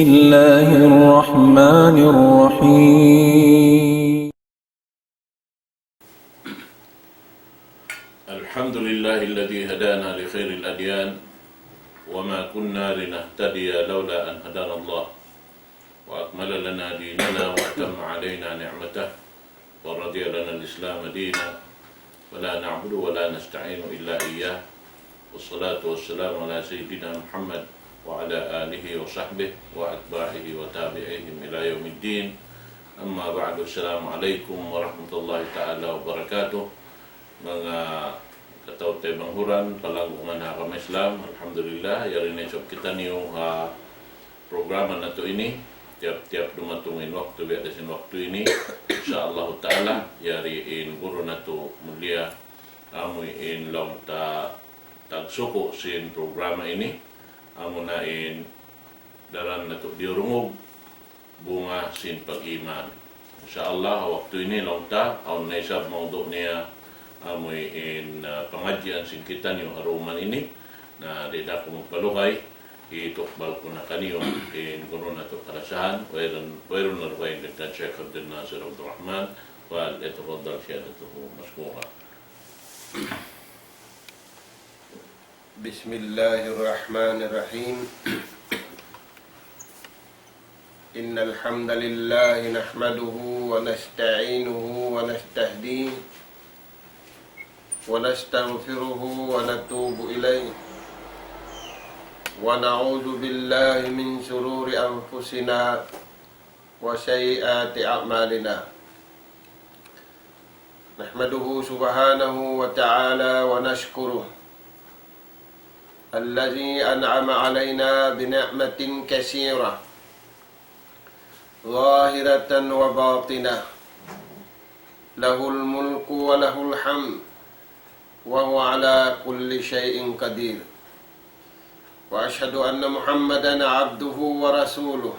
الله الرحمن الرحيم. الحمد لله الذي هدانا لخير الأديان وما كنا لنهتدي لولا أن هدانا الله وأكمل لنا ديننا وأتم علينا نعمته ورضي لنا الإسلام دينا ولا نعبد ولا نستعين إلا إياه والصلاة والسلام على سيدنا محمد وعلى آله وصحبه وأتباعه وتابعيهم إلى يوم الدين. أما بعد، السلام عليكم ورحمة الله تعالى وبركاته. Mga katautay banghuran, palagungan na kami Islam, alhamdulillah, yari na isop kita niyong programa na to ini. Tiap-tiap dumatungin waktu, biadasin waktu ini. Insyaallah ta'ala, yari in guru na to mulia, amoy in long tagsuko sin programa ini. Amo na in daran na to diurungog bunga sin pag-iman. Insyaallah, waktu ini long ta, aun na isab maudo niya amoy in pangadyan sin kita niyo aruman ini na dida ko magpalukay itukbal ko na kaniyo in kuno na to kalasahan wayron na ruwain nagtan Sheikh Abdul Nasir Abdul Rahman wal itafaddal siyadatuhu mashkura. Bismillahirrahmanirrahim. Innal hamdalillah nahmaduhu wa nasta'inuhu wa nastahdihi wa nastaghfiruhu wa natubu ilayhi wa na'udzu billahi min shururi anfusina wa sayyiati a'malina. Nahmaduhu subhanahu wa ta'ala wa nashkuruhu الذي أنعم علينا بنعمة كثيرة ظاهرة وباطنة له الملك وله الحمد وهو على كل شيء قدير وأشهد أن محمدا عبده ورسوله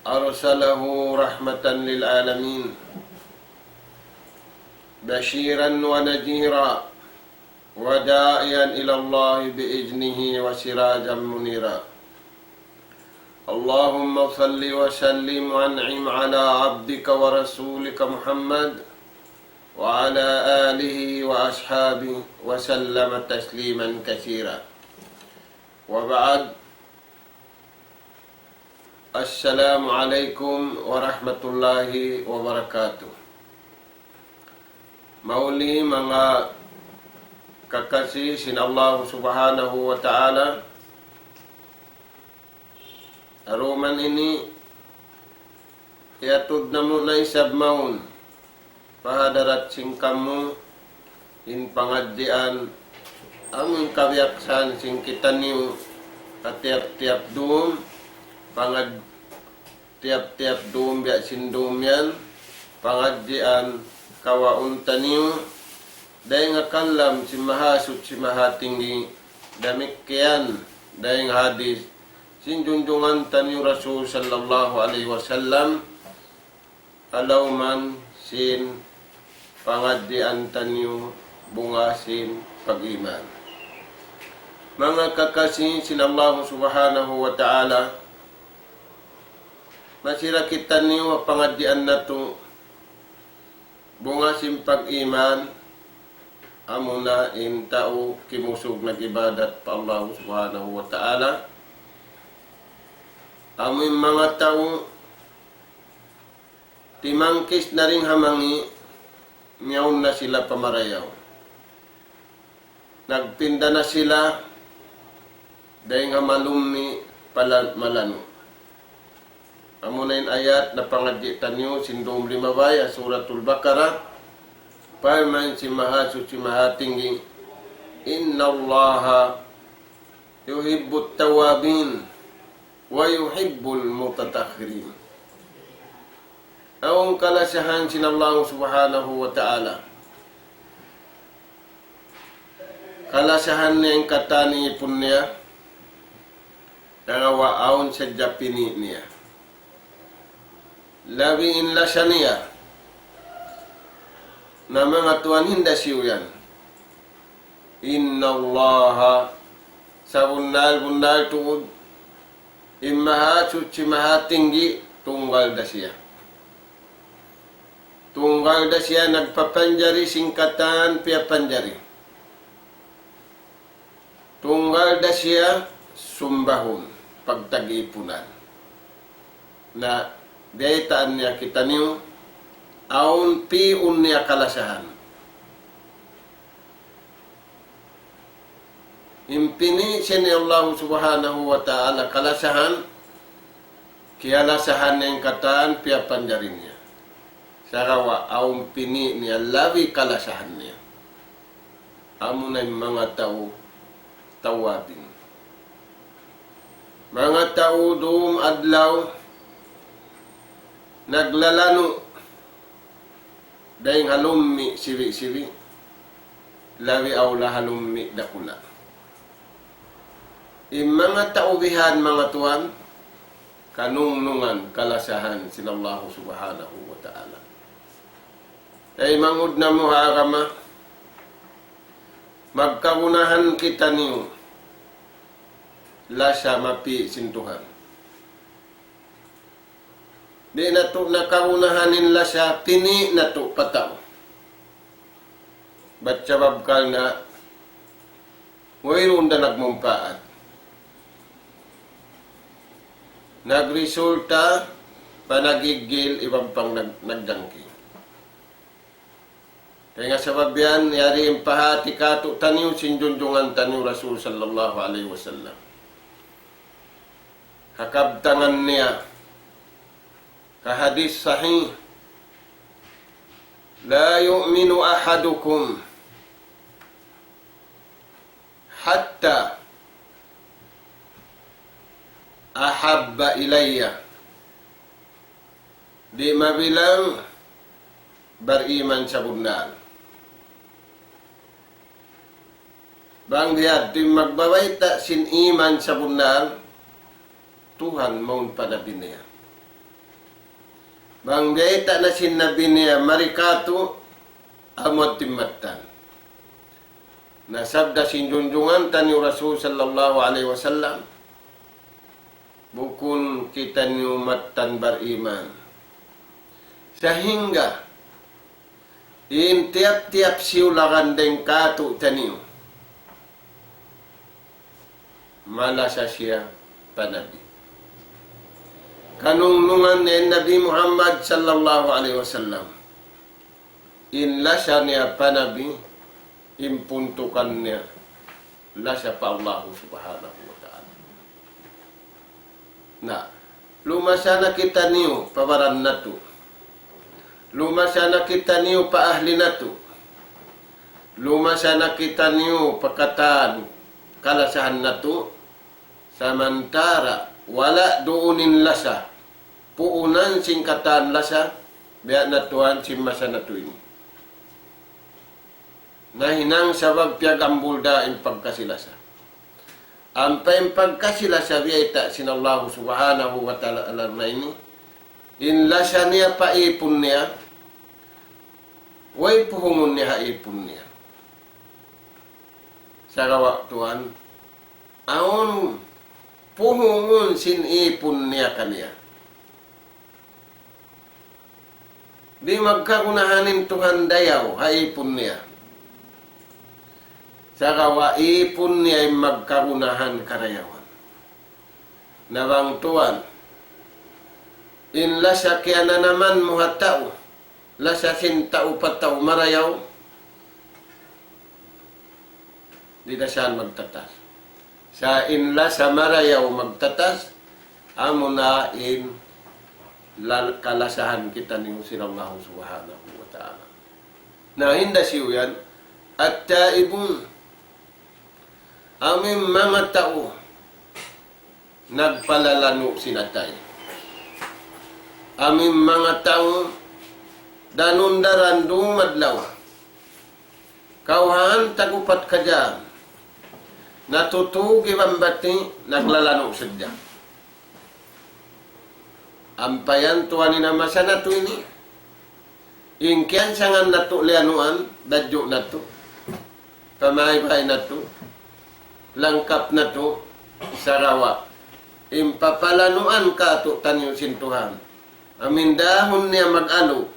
أرسله رحمة للعالمين بشيرا ونذيرا وداعيا إلى الله بإذنه وسراجا منيرا. اللهم صل وسلم وأنعم على عبدك ورسولك محمد وعلى آله وأصحابه وسلم تسليما كثيرا. وبعد، السلام عليكم ورحمة الله وبركاته. Mauli mga kakasih sin Allah subhanahu wa ta'ala, aruman ini iatud na mo na isab maun pahadarat sing kamu in pangaddian aming kawyaksan sing kita niyo at tiap-tiap doom pangad tiap-tiap doom biya sin doom yan pangaddian kawaunta niyo dahil nga kalam si mahasut si mahatinggi damikyan dahil nga hadis sinjunjungan tanyo Rasul sallallahu alaihi wasallam alaw man sin pangaddian tanyo bunga sin pag-iman. Mga kakasih sin Allah subhanahu wa ta'ala, masira kita niyo pangaddian na to bunga sin pag-iman amuna in tao kimusog nag-ibadat pa Allah subhanahu wa ta'ala. Amoy mga tao timangkis na rin hamangi miyaw na sila pamarayaw. Nagpinda na sila dahil nga malumi malano. Amuna in ayat na pangaditan nyo sindom limabay suratul Baqarah. Paman si mahasut si mahatinggi, inna Allaha yuhibbut tawabin wa yuhibbul mutatahhirin. Ang kalasahan sin Allah subhanahu wa ta'ala, kalasahan niya ang katani ipon niya nangawaon sa japini niya labiin lasa niya na mga tuan hinda siuyan. Inna Allaha sa bundal tuod Imaha suci maha tinggi, tunggal da siya. Tunggal da siya nagpapanjari singkatan pia panjari. Tunggal da siya sumbahon, pagtag-ipunan. Na daytaan niya kita niyo, aun piun niya kalasahan. Impini siya ni Allah subhanahu wa ta'ala kalasahan, kialasahan niya yung kataan, pia panjari niya. Sarawa, aun pini niya, labi kalasahan niya. Amo na yung mga tao, tawabin. Mga tao doon adlaw, naglalano, dahil halummi siwi-siwi, labi awla halummi dakula. Yung mga taubihan, mga tuwan, kanunungan, kalasahan, sinallahu subhanahu wa ta'ala. Ay mangud na mo harama, magkagunahan kita niyo, lasa mapi sintuhan. Di na to nakagunahanin lasa, pini na to pataw. Ba't sabab ka na, mayroon na nagmumpaat. Nagresulta, panagigil, ibang pang nagdangki. Kaya nga sabab yan, yari yung pahati kato taniw, sinjunjungan taniw Rasul sallallahu alaihi wasallam. Hakabtangan niya, kahadis sahih, la yu'minu ahadukum hatta ahabba ilayya. Di mabilang beriman sa bundaan. Bang diya, di magbawaita sin iman sa bundaan, Tuhan maun panabi niya. Bang diya na sin nabi niya, marikato, amot timatan. Nasabda sinjunjungan tani Rasul sallallahu alaihi wasallam, bukun kita ni umatan beriman. Sehingga, in tiap-tiap siulakan deng katu taniu, malasa siya panabi. Kanunungan ni Nabi Muhammad sallallahu alaihi wasallam, in lasa niya panabi, impuntukan niya, lasa pa Allah subhanahu wa ta'ala. Na, lumasana kita niyo, pawaran na to. Lumasana kita niyo, paahli na to. Lumasana kita niyo, pakataan, kalasahan na to. Samantara, wala doonin lasa. Puunan singkatan lasa, biya na tuhan simasa na to ini. Nahinang sabab piyagambulda in pagkasilasa. Ang pagkasilasa biya sinallahu subhanahu wa ta'ala alam na ini, in lasa niya paipon niya, way puhungon niya haipon niya. Sa kawaktuan, aon puhungon sinipon niya kaniya. Di magkagunahanin Tuhan dayaw, haipon niya. Sa kawaipon niya ay magkagunahan karayawan. Nabang tuwan, in lasa kaya na naman muha tao, lasa sin tao pa tao marayaw, di na siya magtatas. Sa in lasa marayaw magtatas, amo na in kalasahan kita ni sinallahu subhanahu wa ta'ala. Na hinda siyo yan, at taibun, aming mga tao, nagpalalano sinatay. Aming mga tao, danundaran dumadlaw. Kauhaan tagupat ka dyan, natutugi bambati, naglalano sadya. Ampayan tuwan ni namasa na to ini. Ingkian sangan na to lianuan, dadyo na to. Pamahay-bahay na to. Langkap na to, sarawa. impapalanuan ka to tanyo sintuhan. Amin dahon niya mag-alo,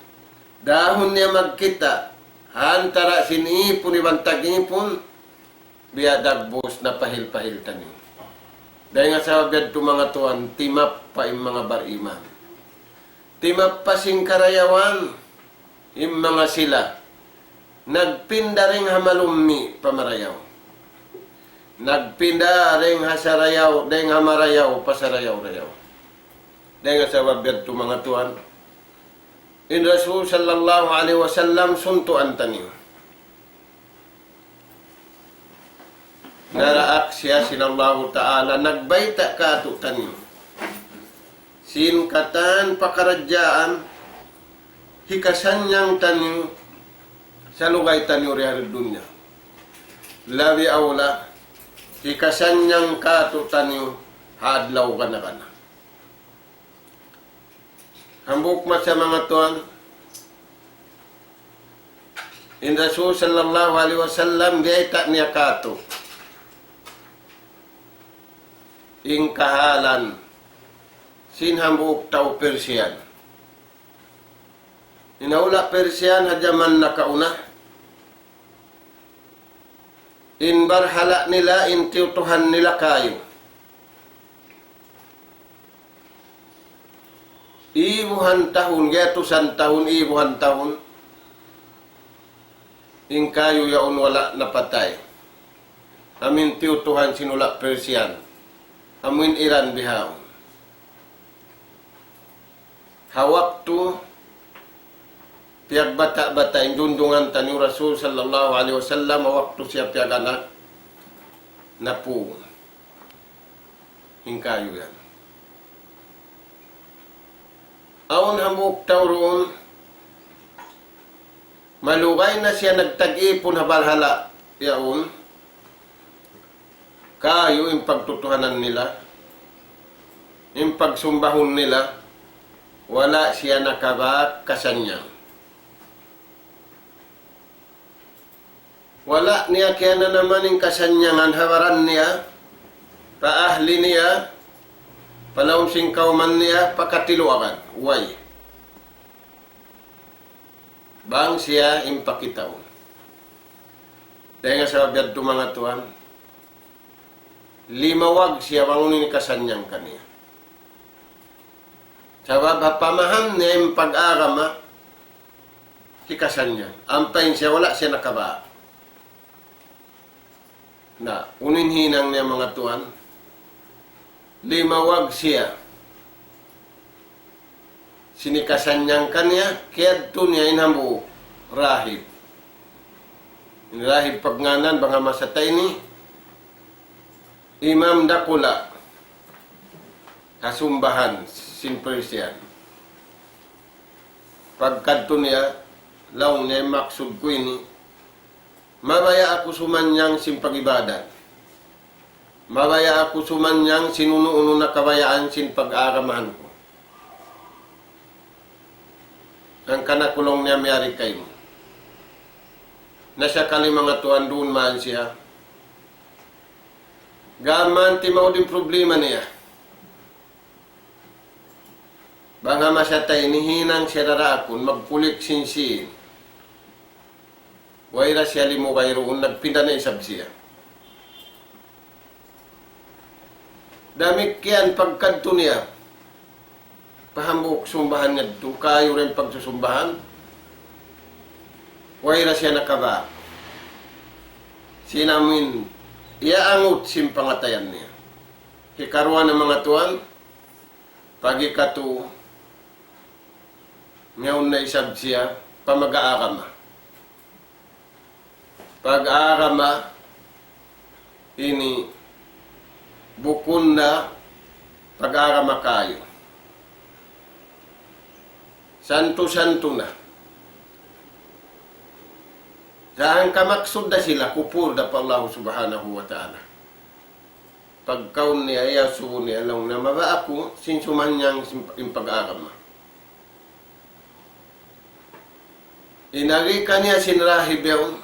dahon niya magkita, hantara sinipon ibang tagipon, biadagbos na pahil-pahil tanyo. Dahil nga sa wabiyad to mga tuwan, timap pa yung mga bariman. Timap pa sing karayawan, yung mga sila. Nagpinda ring hamalumi pamarayaw. Nagpinda ring hasarayaw, dahil hamarayaw, pasarayaw-rayaw. Dahil nga sa wabiyad to mga tuwan, in Rasul sallallahu alaihi wasallam suntuan tanyo. Naraak siya sinallahu ta'ala, nagbayta ka ato tanyo. Sinkatan pakaradyaan, hikasan niyang tanyo, sa lugay tanyo riyari dunya. Labi awla, hikasan niyang ka ato tanyo, hadlaw ka na ka na. Hambuk ma sa mga tuwan, in Rasul sallallahu alaihi wasallam, gaita niya ka ato. Ing kahalan, sinhambuk tau Persian. Inaula Persian hadyaman nakauna. In barhala nila, in tiutuhan nila kayo. Ibuhan tahun, gatusan tahun, ibuhan tahun. In kayo yaon wala napatay. Amin tiutuhan sinula Persian. Amin Iran bihaw. Hawak tu piag bata-bata indundungan tanyo Rasul sallallahu alaihi wasallam, hawak tu siya piag anak napu. Hingkayo yan. Aun hamuk tawroon, malugay na siya nagtag-ipon habalhala yaon. Kayo yung pagtutuhanan nila, yung pagsumbahon nila, wala siya nakabak kasanya. Wala niya kaya na naman yung kasanyangan, hawaran niya, paahli niya, palaumsing kauman niya, pakatiluakan, uway. Bang siya impakitaw. Dahil nga sa biyad to mga tuwan, limawag siya mangunin ni kasanyang kaniya. Sabab pamahan niya yung pag-arama kikasanyan. Ampain siya, wala siya nakaba. Na, uninhinang niya mga tuwan, limawag siya. Sinikasanyang kaniya, kaya ito niya inambu, rahib. Rahib pagnganan, banga masatay ni, Imam Dakula, kasumbahan, sin Persian. Pagkanto niya, laong niya maksud ko ini, mabaya ako sumanyang simpag-ibadat. Mabaya ako sumanyang sinuno-uno na kabayaan sin pag-aramahan ko. Ang kanakulong niya mayari kayo. Nasa kalimang tuwan doon man siya. Gaman timaw din problema niya. Banga masatay ni hinang siya rarakon, magpulik sinsin. Waira siya limukay roon, nagpinda na isab siya. Damik yan pagkanto niya. Pahambuk sumbahan niya ito, kayo rin pagsusumbahan. Waira siya nakaba. Sinamin, iaangot simpangatayan niya. Hikaruan ng mga tuwan, pagikatu, ngayon na isab siya, pamag-aarama. Pag-aarama, ini, bukun na, pag-aarama kayo. Santo-santo na. Saan kamaksud na sila, kupur na pa Allah subhanahu wa ta'ala. Pagkaun niya, ayasu niya, lang na maba ako, sinsumanyang pag-arama. Inarika niya sinrahib yun.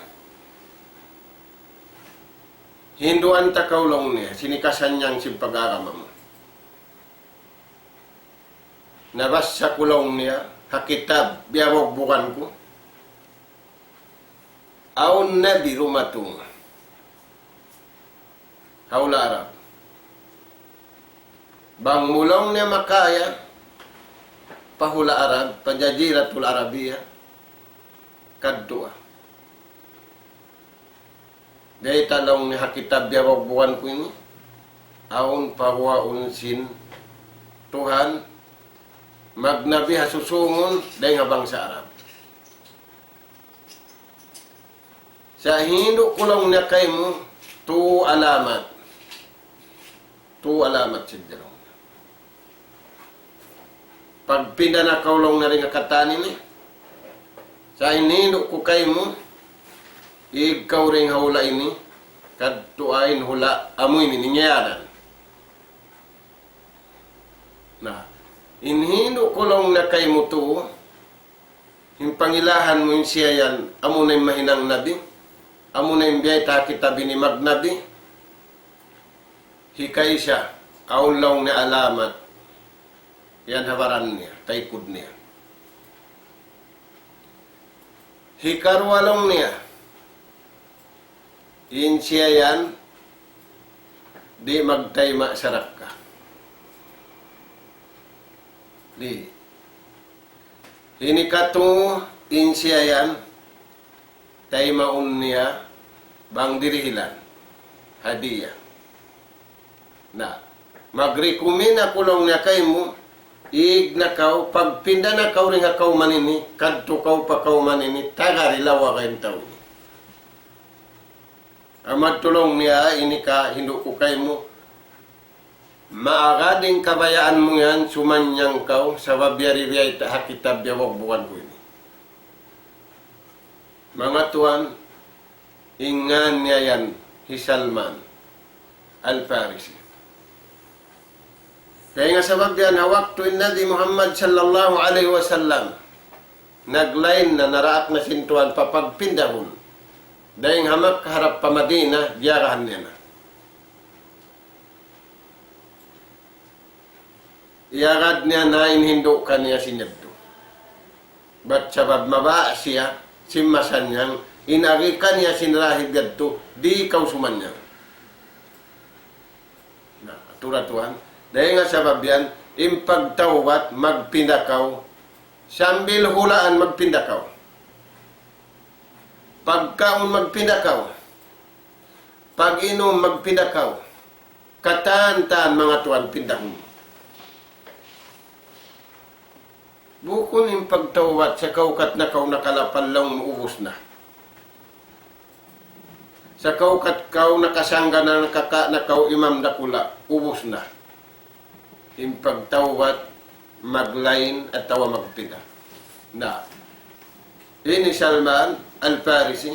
Hinduan takaulong niya, sinikasan niyang pag-arama mo. nabas sa kulong niya, hakitab, biyawag bukan ko, aun nabi rumatung, haula Arab. Bang mulong niya makaya, pahula Arab, pajajiratul Arabiya, kadua. Dahil talong ni hakitab biyawag bukan ko ini, aun pahuwa unsin Tuhan, magnabi hasusungon dahil nga bangsa Arab. Sa hindu kulong niya kay mo, tu alamat sa dalaw. Pag pinanakaulong na rin ang katani ni, sa hindu ko kay mo, ikaw rin hula ini, kadtuain hula amoy ni ninyayanan. Na, inhindo kulong na kay mo to, yung pangilahan mo yung siya yan, amo na yung mahinang nabi, amo na yung biyay takitabi ni magnabi, hikay siya, aulaw na alamat, yan hawaran niya, taikod niya. Hikarwalong niya, in siya yan, di magtayma sarak ka. Di. Hinikato in siya yan, taymaun niya, bang dirihilan, hadiah. Na, magrikumin na kulong niya kay mo, ig na kaw, pagpinda na kaw rin kaw manini, kadto kaw pa kaw manini, tagarilawa kayong tao ni. Amad tulong niya, ini ka, hindu ko kay mo, maagading kabayaan mo yan, sumanyang kaw, sa babiyari-biyay hakitab yawag bukan ko ini. Mga tuwan, ingan niya yan, Salman Al-Farisi. Kaya nga sabab yan, hawak tuwin Nabi Muhammad sallallahu alaihi wasallam, naglain na naraak na sintuan papagpindahon, dahil hamak kaharap pa Madina, diyarahan niya na. Iagad niya na inhindo ka niya sinyadto. Ba't sabab maba siya, simasan niyang, inagi ka niya sinrahib yadto, di ikaw sumanyang. Na, turatuan, dahil nga sabab yan, impagtawat, magpindakaw, sambil hulaan magpindakaw. Pagkaon magpindakaw, pag-inom magpindakaw, kataan-taan mga tuwan pindahon. Bukon yung pagtawat sa kaukat na kau nakalapan lang maubos na. Sa kaukat kau nakasangga na nakaka na kau imam dakula, ubos na. Yung pagtawat, maglain at tawa magpida. Na, ini Salman Al-Farisi,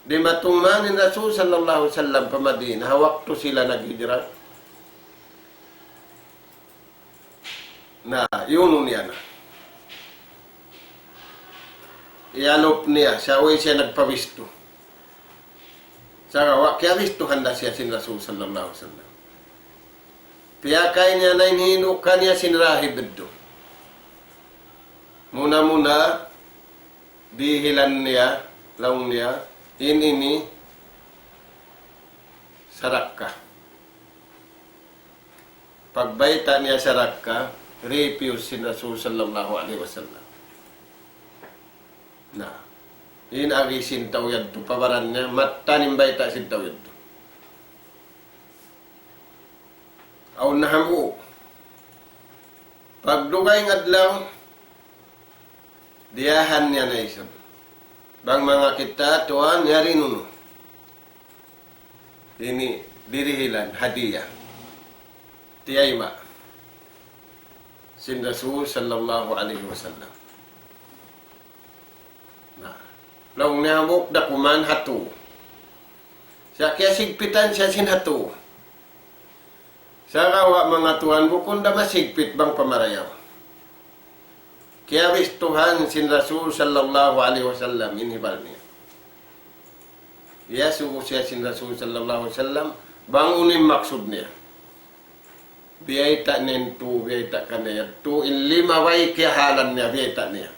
di matungmanin Rasul sallallahu alaihi wasallam pa Madina, hawak to sila naghijrat. Na, yun niya na. Ialop niya, siya uwi siya nagpawisto. Sa kawa, kaya wistuhan na siya sin Rasul sallallahu alaihi wasallam. Piyakay niya na inhino ka niya sinrahib ito. Muna-muna, dihilan niya, laong niya, ini, sarak ka. Pagbaita niya sarak ka, refuse si Rasul sallallahu alaihi wasallam. Na, inagi sintaw yadto, pabaran niya, matanim baita sintaw yadto. Aw nahamu, pagdugay ng adlaw, diyahan niya na isab. Bang mga kita, tuwan, yari nuno. Ini, dirihilan, hadiah. Tiyayma. Sin Rasul sallallahu alaihi wasallam. Na, laong nahamuk da kuman hatu. Sa kaya sigpitan siya sin hatu. Sa kawa mga tuhan, bukon da masigpit bang pamarayaw. Kaya wistuhan sin Rasul sallallahu alaihi wasallam, inhibal niya. Iya suko siya sin Rasul sallallahu alaihi wasallam, bang unim maksud niya. Biyaita nin tu, biyaita kaniya. Tu in lima way kihalan niya, biyaita niya.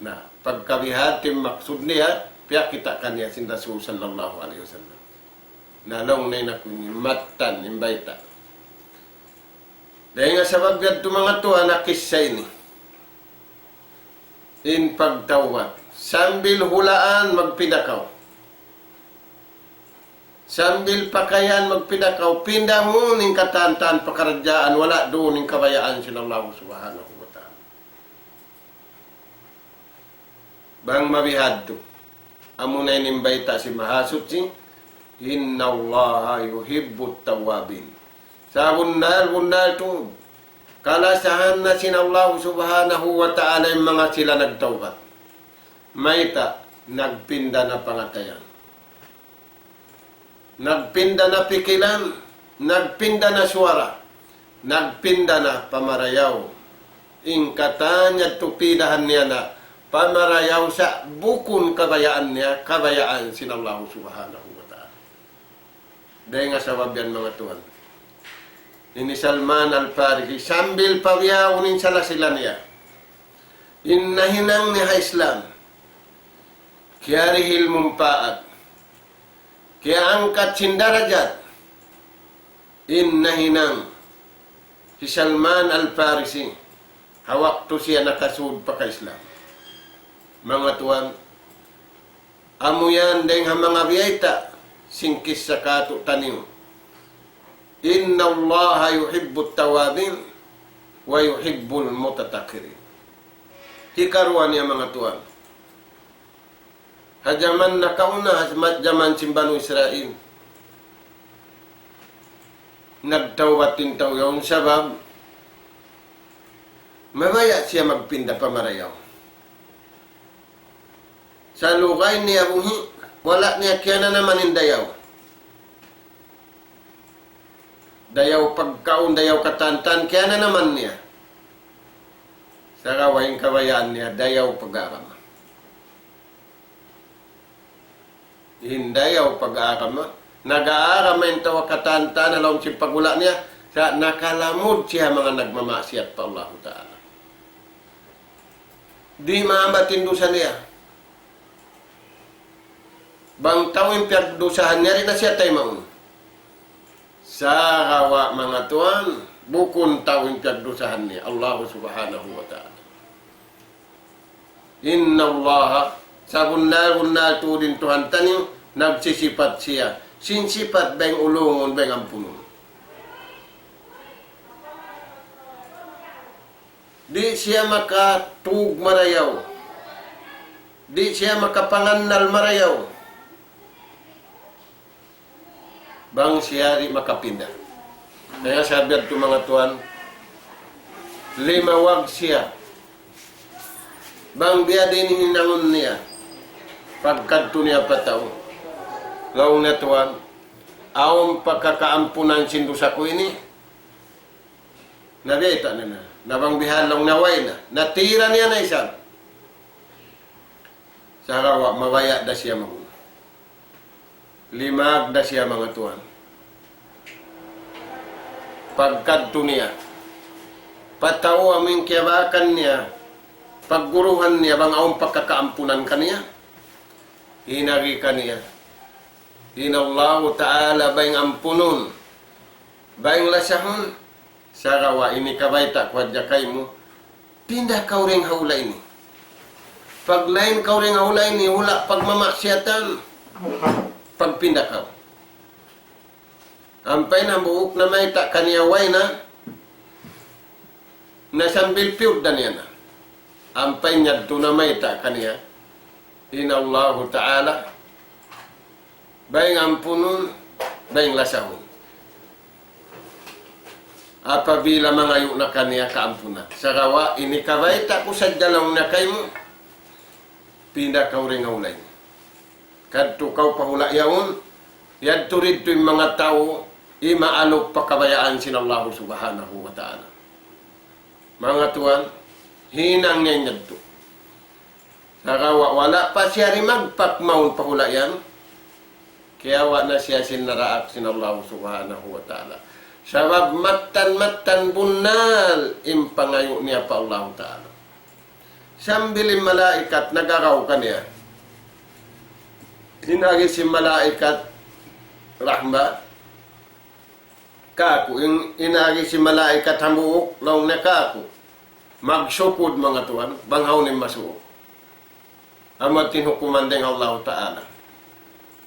Nah, pagkabihatim maksud niya, piya kita kaniya sin Rasul sallallahu alaihi wasallam. Nalong na nakunyi, matan, imbayta. Dahil nga sabab yan ito mga tuwa na kisya ini. In pagtawat. Sambil hulaan, magpinakaw. Sambil pakayan, magpinakaw. Pindah mo ning katantan, pakaradyaan, wala doon ning kabayaan sila Allah subhanahu wa ta'ala. Bang mabihad to. Amo na inimbayta si mahasut si, Inna Allah yuhibbut tawabin. Sa bundal to. Kalasahan na sin Allah subhanahu wa ta'ala yung mga sila nagtawbat. Mayta, nagpinda na pangatayan. Nagpinda na pikilan. Nagpinda na suara. Nagpinda na pamarayaw. Ingkatanya tupidahan niya na pamarayaw sa bukun kabayaan niya, kabayaan sin Allah subhanahu wa ta'ala. Dahil nga sabab yan mga tuwan. Ini Salman Al-Farisi, sambil pawiyawunin sala sila niya. Innahinang niya Islam. Kiarihil mumpaat. Kaya angkat sindarajat. Innahinang. Si Salman Al-Farisi. Hawak to siya nakasud pa ka Islam. Mga tuwan, amo yan dahil mga biyayta, singkis sa kato taniw. Inna Allah yuhibbut tawabin wa yuhibbul mutatakirin. Hikaruan niya mga tuwan. Hajaman na kauna, hajaman simbanu Israel. Nagtawatin taw yung sabab, mabaya siya magpinda pamarayaw. Sa lugay niya buhi, wala niya kaya na naman indayaw. Dayaw pagkaon, dayaw katantan, kaya na naman niya. Sa kawaing kabayaan niya, dayaw pag-aarama. Hindayaw pag-aarama. Nag-aarama yung tawa katantan, alam si pagula niya, sa nakalamod siya mga nagmamasyat pa Allah Ta'ala. Di maamatindusan niya. Bang tawin piyagdusahan niya rin na siya tayo maun. Sa kawa mga tuan, bukun tawin piyagdusahan niya, Allah subhanahu wa ta'ala. Inna Allah, sa bundal to din Tuhan tanim, nagsisipat siya. Sinsipat bang ulungon, bang ampunon. Di siya makatug marayaw. Di siya makapangannal marayaw. Bang siya di makapinda. Kaya sabi at mga tuan, limawag siya. Bang biya din hinangon niya. Pagkadto niya pataw. Ngaw na tuan, awang pagkakaampunan sindusa ko ini, nabiyata na na. Nabang bihalang naway na. Natira niya na isa. Sa rawa, mawaya da siya magun. Limag da siya mga tuan. Pagkadto niya. Pataw aming kiyabakan niya. Pagguruhan niya, bang awang pagkakaampunan kaniya. Hinagi kaniya. Inallahu ta'ala bayang ampunon. Bayang lasahon. Sa rawa, ini kabayta kwadya kay mo. Pindah kau ring haula ini. Pag lain kau ring haula ini, hula pagmamaksiyatan. Pagpindah kau. Ampay na buhok na may tak kaniyaway na. Nasambil piyod na niya na. Ampay niya ito na may tak kaniya. Inallahu ta'ala. Bayang ampunon, bayang lasahon. Apabila mangayo na kaniya kaampunan. Sa rawa, inikabay ko sa dalaw na kay mo. Pinda kau ring ulay. Kadto kau pahula yaon, yadto rito yung mga tao, imaalok pakabayaan sin Allah subhanahu wa ta'ala. Mga tuwan, hinang niya yadto. Sa rawa, wala pa siya rin magpakmaon pahula yan. Kaya wala na siya sinaraak sin Allah subhanahu wa ta'ala. Sabab matan bunal impangayo niya pa Allah Ta'ala. Sambil malaikat nagaraw kaniya. Dinagi si malaikat rahma. Kaku, inagi si malaikat hamuok, laong na kaku. Magsukod mga tuan, banghaw ni masuok. Amat tinhukuman din Allah Ta'ala.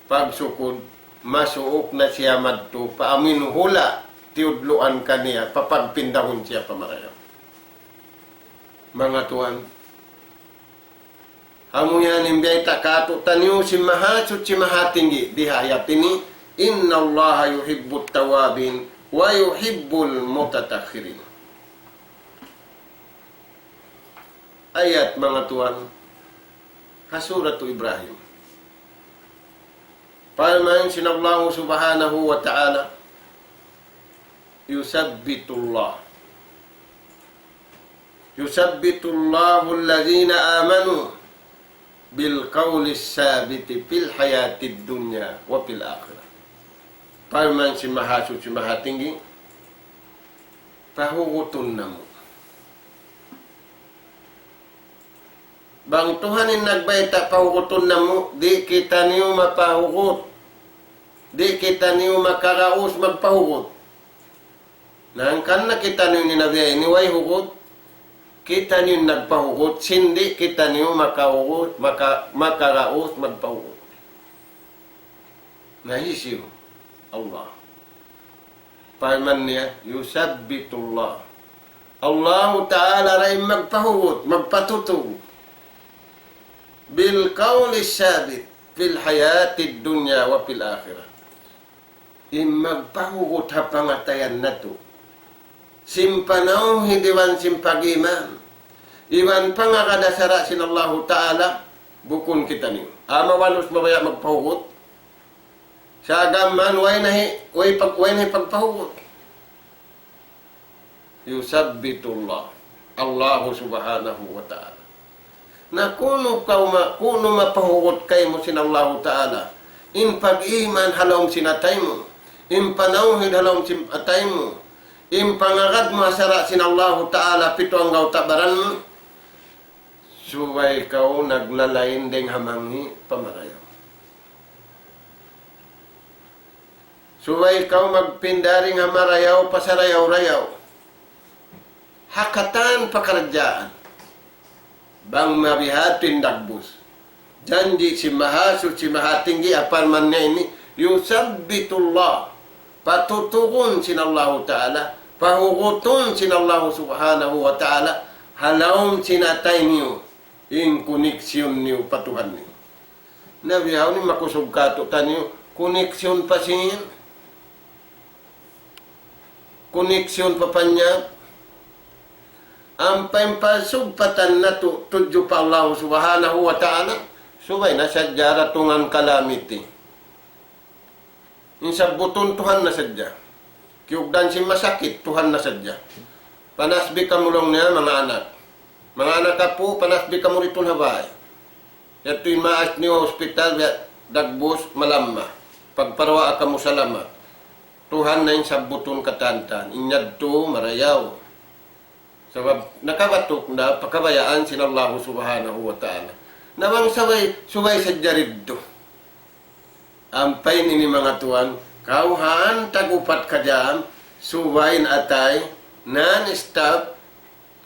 Pagsukod, masuok na siya madto, paamin hula, tiudluan kaniya, papagpindahon siya pamarayaw. Mga tuan, hamuyan imbiyay takato tanyo si mahasut si mahatinggi dihayatini, inna Allah yuhibbut tawabin wa yuhibbul mutatakhirin. Ayat mga tuan, hasuratu Ibrahim. Palman sinallahu subhanahu wa ta'ala, Yusabbitullahu alladhina amanu bil qawli sabiti fil hayatid dunya wa fil akhirah. Palman si mahasut si mahatinggi, pahugutun namo. Bang Tuhanin nagbayta pahuguton namo, di kita niyo mapahugot. Di kita niyo makaraos magpahugot. Nangkan na kita niyo ninabiyay ni way hugot, kita niyo nagpahugot, sindi kita niyo makahugot, makaraos magpahugot. Nahisiw Allah. Palman niya, yusabbitullah. Allah Ta'ala rin magpahugot, magpatutog. Bil qawli sabit fil hayatid dunya wa fil akhirah. Magpahugot hapangatayan na to. Simpanaw hidiwan simpagiman. Iwan pangakadasara sinallahu Ta'ala, bukun kita niyo. Amawalos mabaya magpahugot. Sa agaman, way nahi pagpahugot. Yusabbitullah. Allah subhanahu wa ta'ala. Na kuno mapahugot kayo mo sinallahu Ta'ala. In pag-iman halawm sinatay mo. In panawhid halawm sinatay mo. In pangagad mo asara sinallahu Ta'ala pito ang gautabaran mo. Suway kau naglalain ding hamangi pamarayaw. Suway kau magpindaring hamarayaw pasarayaw-rayaw. Hakatan pakaradyaan. Bang mabihatin dagbus. Janji si mahasut si mahatinggi apan man niya ini. Yusabbitullah. Patutukun sinallahu Ta'ala. Pahugutun sinallahu subhanahu wa ta'ala. Halawm sinatay niyo. In koneksyon niyo patuhan niyo. Nabihaw ni makusog kato tanyo. Koneksyon pa siya. Koneksyon pa niya. Ang pampasugpatan na tudyo pa Allah subhanahu wa ta'ala. Subay na sadya ratungan kalamiti. Insa buton Tuhan na sadya. Kiugdan si masakit, Tuhan na sadya. Panasbi kamulong niya mga anak. Mga anak ka po, panasbi ka mo rito habay. Ito'y maas niyo hospital, dagbos, malamma. Pagparwa ka mo salamat. Tuhan na yung sabuton katantan. Inyad to, marayaw. Sabab nakabatok na pakabayaan sinallahu subhanahu wa ta'ala. Nawang subay sa jariddo. Ampay nini mga tuan, kauhan tagupat ka dyan, subay na atay, non-stop,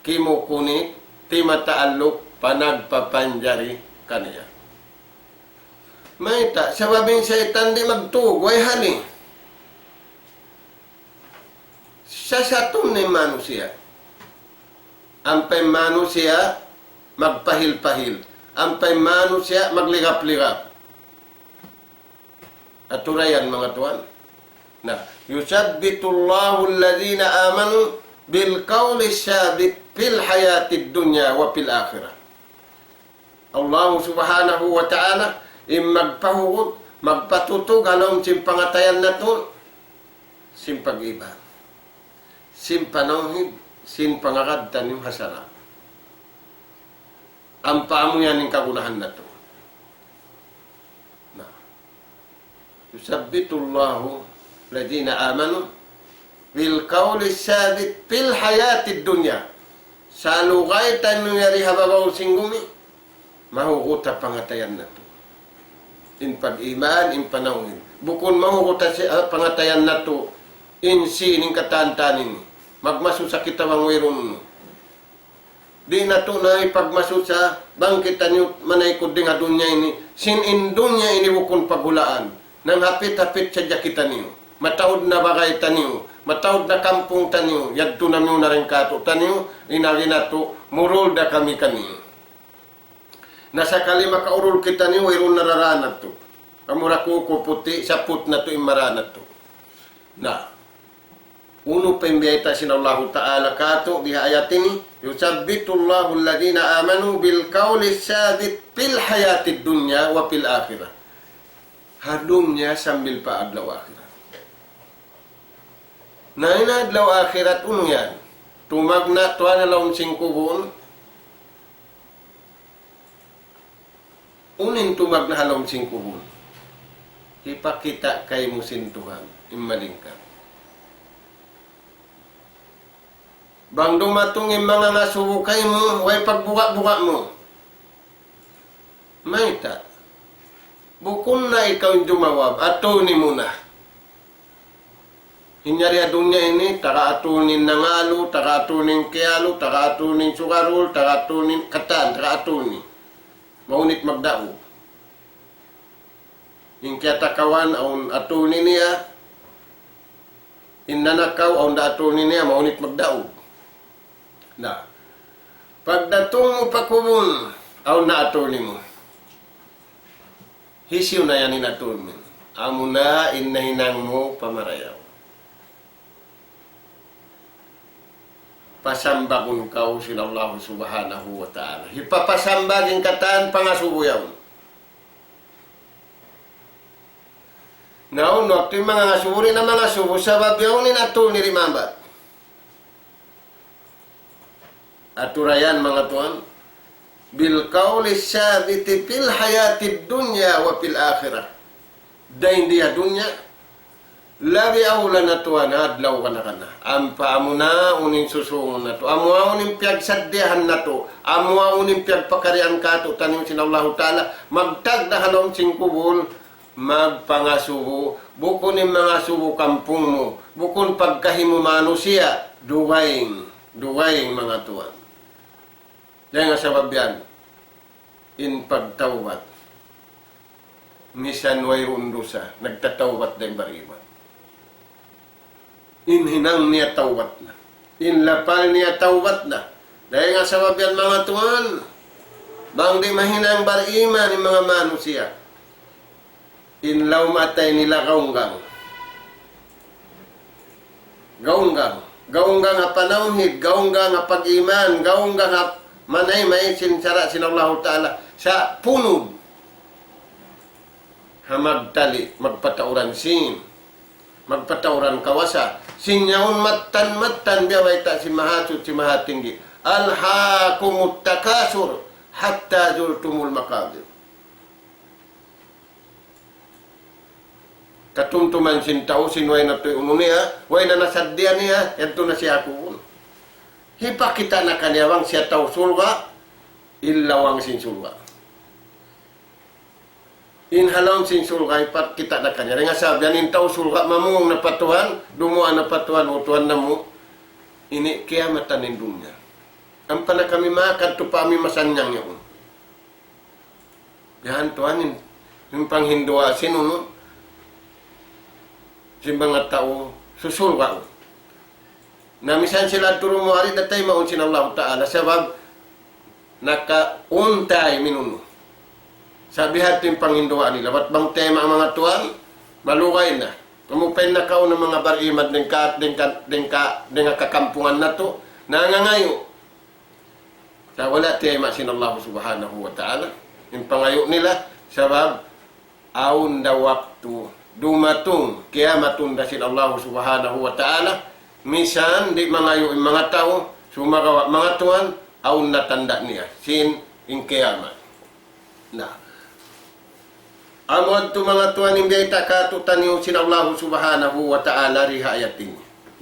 kimukunik, timataalok, panagpapanjari kaniya. May ta, sababing saitan di magtugway hali. Sa satum ni manusia. Ampay manusia magpahil-pahil. Ampay manusia magligap-ligap. Aturayan mga tuan. Na, yusabbitullahu alladhina amanu bil qawli sabit fil hayatid dunya wa fil akhirah. Allah subhanahu wa ta'ala magpahugot, magpatutog halong simpangatayan na to, simpag-iba. Simpanawhid, simpangakad tanim hasara. Ang paamo yan yung kagunahan na to. Na, yusabbitullahu ladina amanu bil qawli sabit fil hayatid dunya. Sa lugay tayo nangyari hababaw singgumi, mahukuta pangatayan na to. In pag-iman, in panawin. Bukun mahukuta pangatayan na to, in sining katantanin. Magmaso sa kitawang wiron. Di na to na ipagmaso sa bangkitan nyo manay ko ding adunya ini. Sin in dunya ini bukun pagulaan. Nang hapit-hapit sa jakitan niyo. Matawad na bagay taniyo. Matawad na kampung taniyo. Yadto na miyo na rin kato taniyo. Inari na to, murul da kami kaniyo. Nasa kalima kaurul kita niyo, mayroon nararanat to. Amura kuko puti, saput na to imaranat to. Na, uno pa imbiyata sin Allah Ta'ala kato, di ayat ini, yusabbitullahu alladhina amanu bil qawli sabit fil hayatid dunya wa fil akhirah. Hadumnya sambil pa adlaw akhirat. Na ina adlaw akhirat uno yan. Tumagna tuwa na laong singkubon. Unin tumag na halong singkubon. Ipakita kay musin Tuhan. Imalingkap. Bang dumatong yung mga nasubukay mo, way pagbuka-buka mo. May ta. Bukun na ikaw yung dumawab, atuni mo na. Hinyari adunya ini, taka atunin nangalu, taka atunin kialu, taka atunin sukarul, taka atunin katan, taka atunin. Maunit magdao. Yung kiyatakawan, aun atunin niya, innanakaw, aun da atunin niya, maunit magdao. Na, pagdatong mo pakubun, aun na atunin mo. Hisiw na yan inatunin. Amo na inahinang mo pamarayaw. Pasamba kung kau sila Allah subhanahu wa ta'ala. Hipapasamba din katan pangasubuyaw. Now, no, ito yung mga ngasuri na mga subo, sabab yaw ni natul ni rimambat. Aturayan mga tuan, bil qawli sabiti fil hayatid dunya wa fil akhirah. Dain dia dunya, labi awla na tuan, adlaw ka na ka na. Ampa amo na uning susungon na to. Amo uning piyagsaddihan na to. Amo uning piyagpakarian ka to. Tanim sinallahu ta'ala. Magtag na halong singkubol. Magpangasubo. Bukun yung mga subo kampung mo. Bukun pagkahimu manusia. Duwaing mga tuan. Dahil nga sabab yan. In pagtawat. Misan way rundusa. Nagtatawat din baribat. Inhinang niya tawat na. Inlapal niya tawat na. Dahil nga sabab yan mga tuwan, bang di mahinang bariman ni mga manusia. Inlaw matay nila gaunggang. Gaunggang nga panawhid, gaunggang nga pag-iman, gaunggang nga manay may sinsara sinallahu ta'ala sa punod. Hamagtali, magpatauran sin. Magpatauran kawasa. Sinyaun matan biyaway ta si mahasud si mahatinggi. Alhaakumut takasur hatta zultumul makabir. Katumtuman sintao sinway na to'y uno niya, way na nasaddian niya, yato na siya kuun. Hipakita na kanyawang siya tao sulga, ilawang sinsulga. Inhalong sinsulga, ipakita na kanya. Nga sabi, yanin tao sulga, mamung na patuhan, dumuan na patuhan, utuhan na mo, ini kaya matanin dunya. Ang pala kami makan, to pa kami masanyang yun. Yan, tuhanin, yung panghindua, sino no? Si mga tao, susulga. Namisan sila turo mo, ari datay maunsin Allah Ta'ala, sabab, nakauntay minuno. Sabi hatin panghinduan nila, ba't bang tema ang mga tuwan? Malugay na. Kumupay na kao ng mga barimad ng kakampungan na to, nangangayo. Sa wala tema sin Allah subhanahu wa ta'ala. Yung pangayo nila, sabab, aun na waktu, dumatong, kiamatun na sin Allah subhanahu wa ta'ala. Minsan, di mangayo yung mga tao, sumagawa mga tuwan, aun natanda niya, sin in kiamat. Na. Amod to mga tuwan yung biyay takatutan yung sin Allah subhanahu wa ta'ala riha ayatin.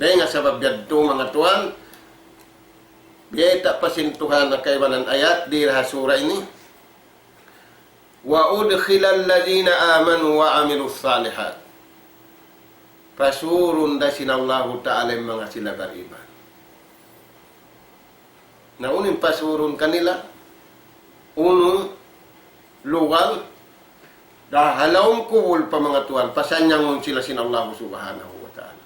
Dahil nga sa babiyad to mga tuwan, biyay ta pasintuhan na kaywanan ayat di raha sura ini. Wa udkhilal ladina amanu wa amilus salihat. Pasurun da sinallahu ta'ala mga sila beriman. Na unin pasurun kanila, unong lugal, dahalawang kuwul pa mga tuwan, pasanyangon sila sinallahu subhanahu wa ta'ala.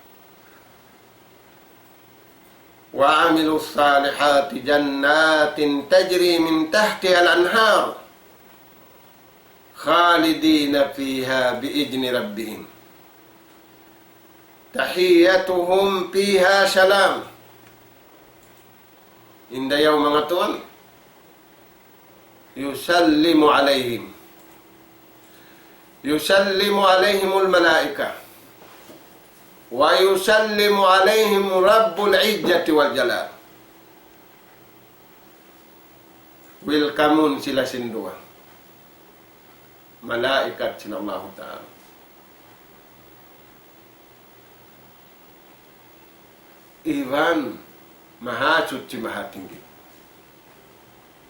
Wa amilus salihati jannatin tajri min tahti al-anhar khalidina fiha biidni rabbihim tahiyyatuhum fiha salam. Indayaw mga tuwan, yusallimu alaihimul malaika wa yusallimu alaihim rabbul izzati wal jalal. Welcome sila sindua malaikat sila Allah Ta'ala. Ivan mahasud si mahatinggi.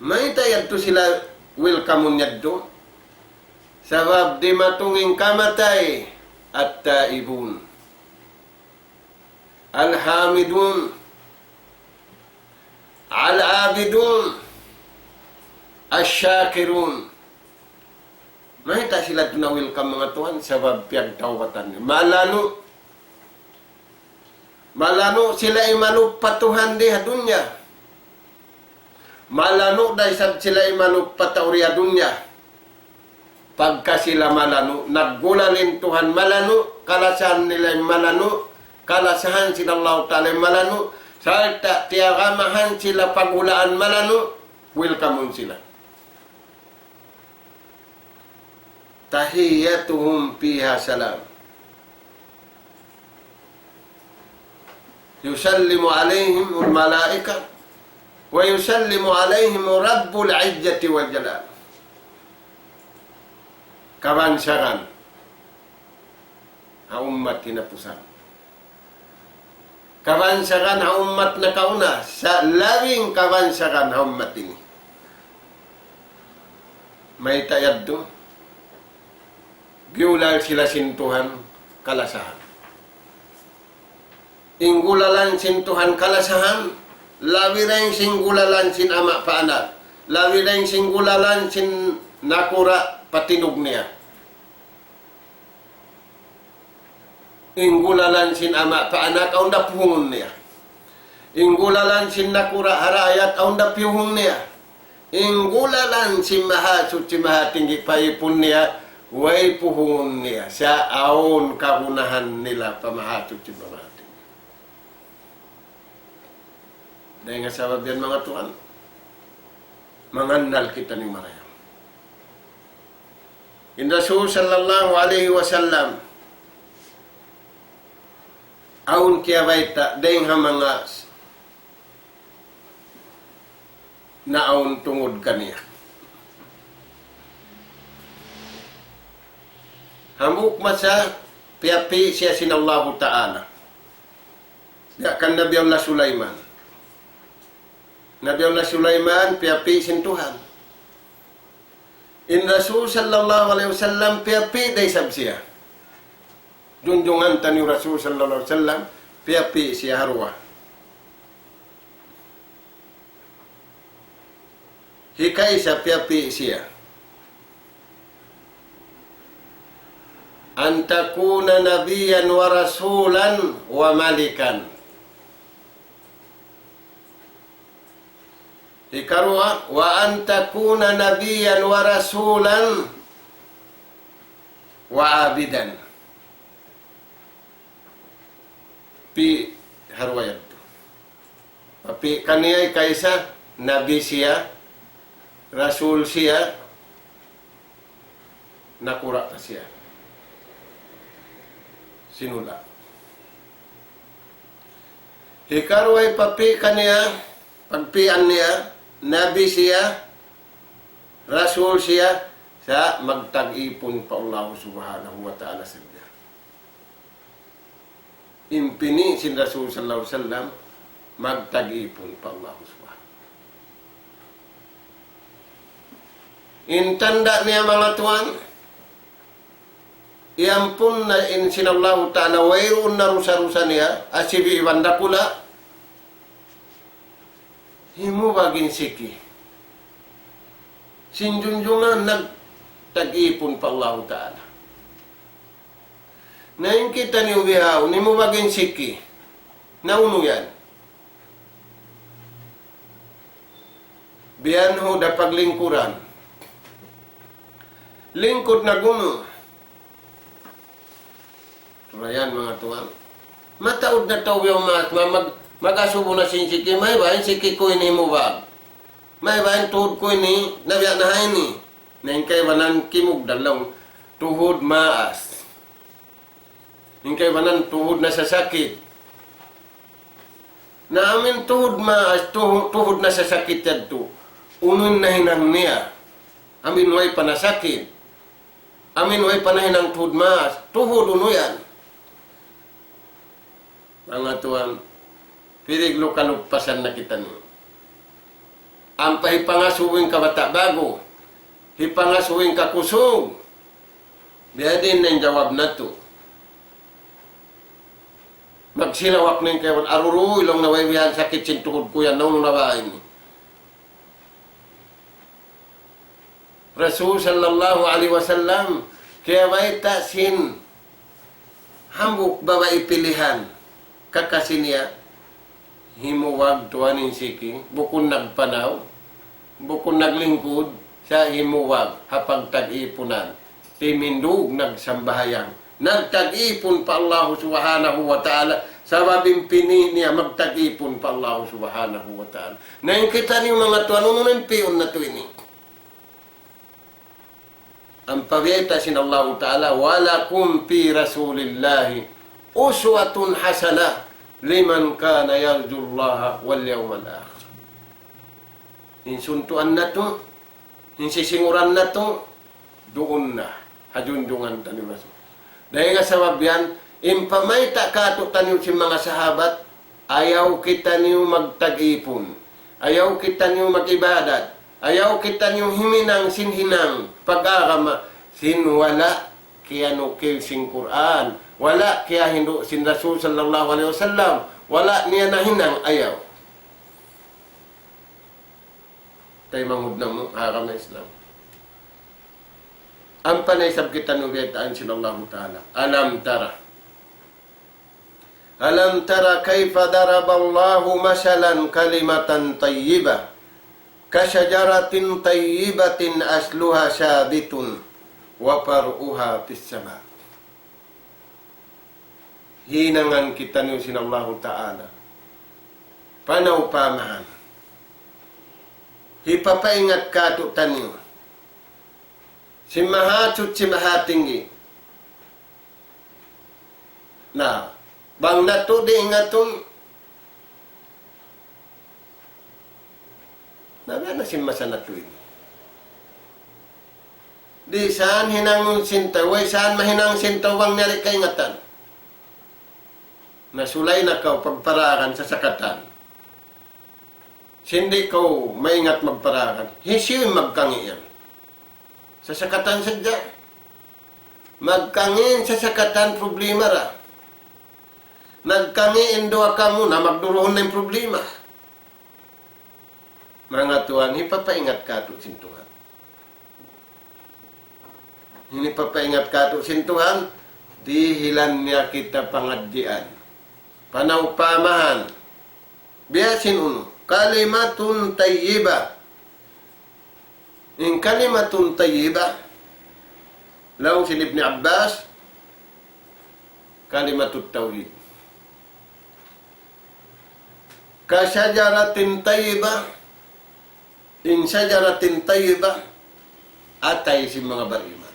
May tayad to sila welcome niya do. Sabab di matunging kamatay at taibun. Alhamidun. Al-abidun. Asyakirun. May ta sila to na welcome mga tuhan sabab piyagtawatan. Malano sila imanupatuhan di dunya. Malano dahil sila imanupatauri dunya. Pagka sila malano, naggulalin Tuhan malano, kalasahan nila malano, kalasahan sila Allah Ta'ala malano, salta tiagamahan sila paghulaan malano, welcome sila. Tahiyyatuhum fiha salam. Yusallimu alaihim al-malaika wa yusallimu alaihim rabbul izzati wal jalal. Kabansaran ang umat kinapusan. Kabansaran ang umat na kauna sa labing kabansaran ang umat ini. May tayad do. Giulal sila sintuhan kalasahan. Inggulalan sintuhan kalasahan, labi rin singgulalan sin ama paanak, labi rin singgulalan sin nakura patinog niya. Inggulalan sin ama paanak, aun da puhungon niya. Inggulalan sin nakura harayat, aun da puhungon niya. Inggulalan sin mahasut si mahatinggi paipun niya, way puhungon niya. Sa aun kahunahan nila pamahasut si mahatinggi. Dahil nga sabab yan mga tuwan, mangandal kita ni marayang. In Rasul sallallahu alaihi wasallam, aun kaya baita, dahil nga mga naon tungod kaniya. Hamuk masa, piyapi siya sinallahu ta'ala. Kan Nabi Allah Sulaiman. Nabi Allah Sulaiman piyapi sin Tuhan. In Rasul sallallahu alaihi wasallam piyapi day sab siya. Junjungan tani Rasul sallallahu alaihi wasallam piyapi siya harwa. Hikay sa piyapi siya. An takuna nabiyan wa rasulan wa malikan. Ikarwa, wa an takuna nabiyan wa rasulan wa abidan. Pi harwayat. Papi kaniyay kaisa nabi siya, rasul siya, nakura ta siya. Sinula. Ikarway papi kaniya, pagpian niya, nabi siya, rasul siya, sa magtag-ipon pa Allah subhanahu wa ta'ala sa niya. impini sin Rasul sallallahu alaihi wasallam magtag-ipon pa Allah subhanahu. Intanda niya mga tuwan, iampun na in sinallahu ta'ala wayroon na rusa-rusa niya, asibi ibanda pula, himubagin siki. Sinjunjungan nagtag-ipon pa Allah ta'ala. Naing kita ni ubihaw, ni mo baging siki. Nauno yan. Biyan ho da paglingkuran. Lingkod na guno. Ayan mga tuwang. Mataod na tao yung mag-asubo na sinsiki. May ba yung siki ko ini mo bag? May ba yung tuhod ko ini nabiyak na hain ni? Naing kay banan kimug dalawang tuhod maas. Hingkay banan tuhod na sasakit. Na amin tuhod maas, tuhod na sasakit yan to. Unon na hinang niya. Amin way panasakit. Amin way panahinang tuhod maas. Tuhod uno yan. Mga tuwan, piriglo kalugpasan na kita niyo. Ang pahipangasuwing ka bata bago. Hipangasuwing ka kusog. Biya din na yung jawab na to. Magsilawak na yung kayawan, aruro, ilang nawaywihan sakit sintuhod ko yan, naunong nabahin ni. Rasul sallallahu alaihi wasallam, kaya bay sin hambuk babae pilihan, kakasin niya, himuwag tuwanin siki, bukun nagpanaw, bukun naglingkod, sa himuwag, hapag tag-ipunan, timindug nagsambahayang. Nagtag-ipon pa Allah subhanahu wa ta'ala. Sababing pini niya magtag-ipon pa Allah subhanahu wa ta'ala. Ngayon kita niyo mga tuwan, ano nang piyon na to ini? Ang pabiyeta sin Allah ta'ala, walakum fi rasulillahi uswatun hasana liman kana yarjullaha wal yawmal akhir. Insuntuan na to, insisinguran na to, doon na, hajunjungan tani Rasul. Dahil nga sa mabyan, impamayta kato tanyo si mga sahabat, ayaw kita niyo magtag-ipon, ayaw kita niyo mag-ibadat, ayaw kita niyo himinang sinhinang, pag-agama, sinwala, kaya nukil sin Quran, wala kaya hindu sin Rasul sallallahu alaihi wasallam, wala niya na hinang ayaw. Tayo manghud na mo, haram na Islam. Ang panaysab kita nung biyataan sinallahu ta'ala. Alam tara kayfa daraballahu masalan kalimatan tayyibah kasyajaratin tayyibatin asluha sabitun wa paruha fis sama. Hinangan kita nung sinallahu ta'ala. Panawpamahan. Hipapaingat ka to tanyo. Si mahatsut si mahatinggi. Na, bang nato di ingatun, na si masanato ini. Di saan hinangon sintaway, saan mahinang sintawang nyari kaingatan. Nasulay na kau pagparakan sa sakatan. Sindi ko maingat magparakan. Hisiw magkangiyan. Sa sakatan sadya. Magkangin sa sakatan problema ra. Nagkangin doa ka muna, magduroon na yung problema. Mga tuwan, hipapaingat ka ito sintuhan. Hipapaingat ka ito sintuhan, dihilan niya kita pangaddian. Panawpamahan. Biyasin uno, kalimatun tayyiba. In kalimatun tayyibah, law si Ibn Abbas, kalimatut tauhid. Kasyajaratin tayyibah, in syajaratin tayyibah, atay si mga bariman.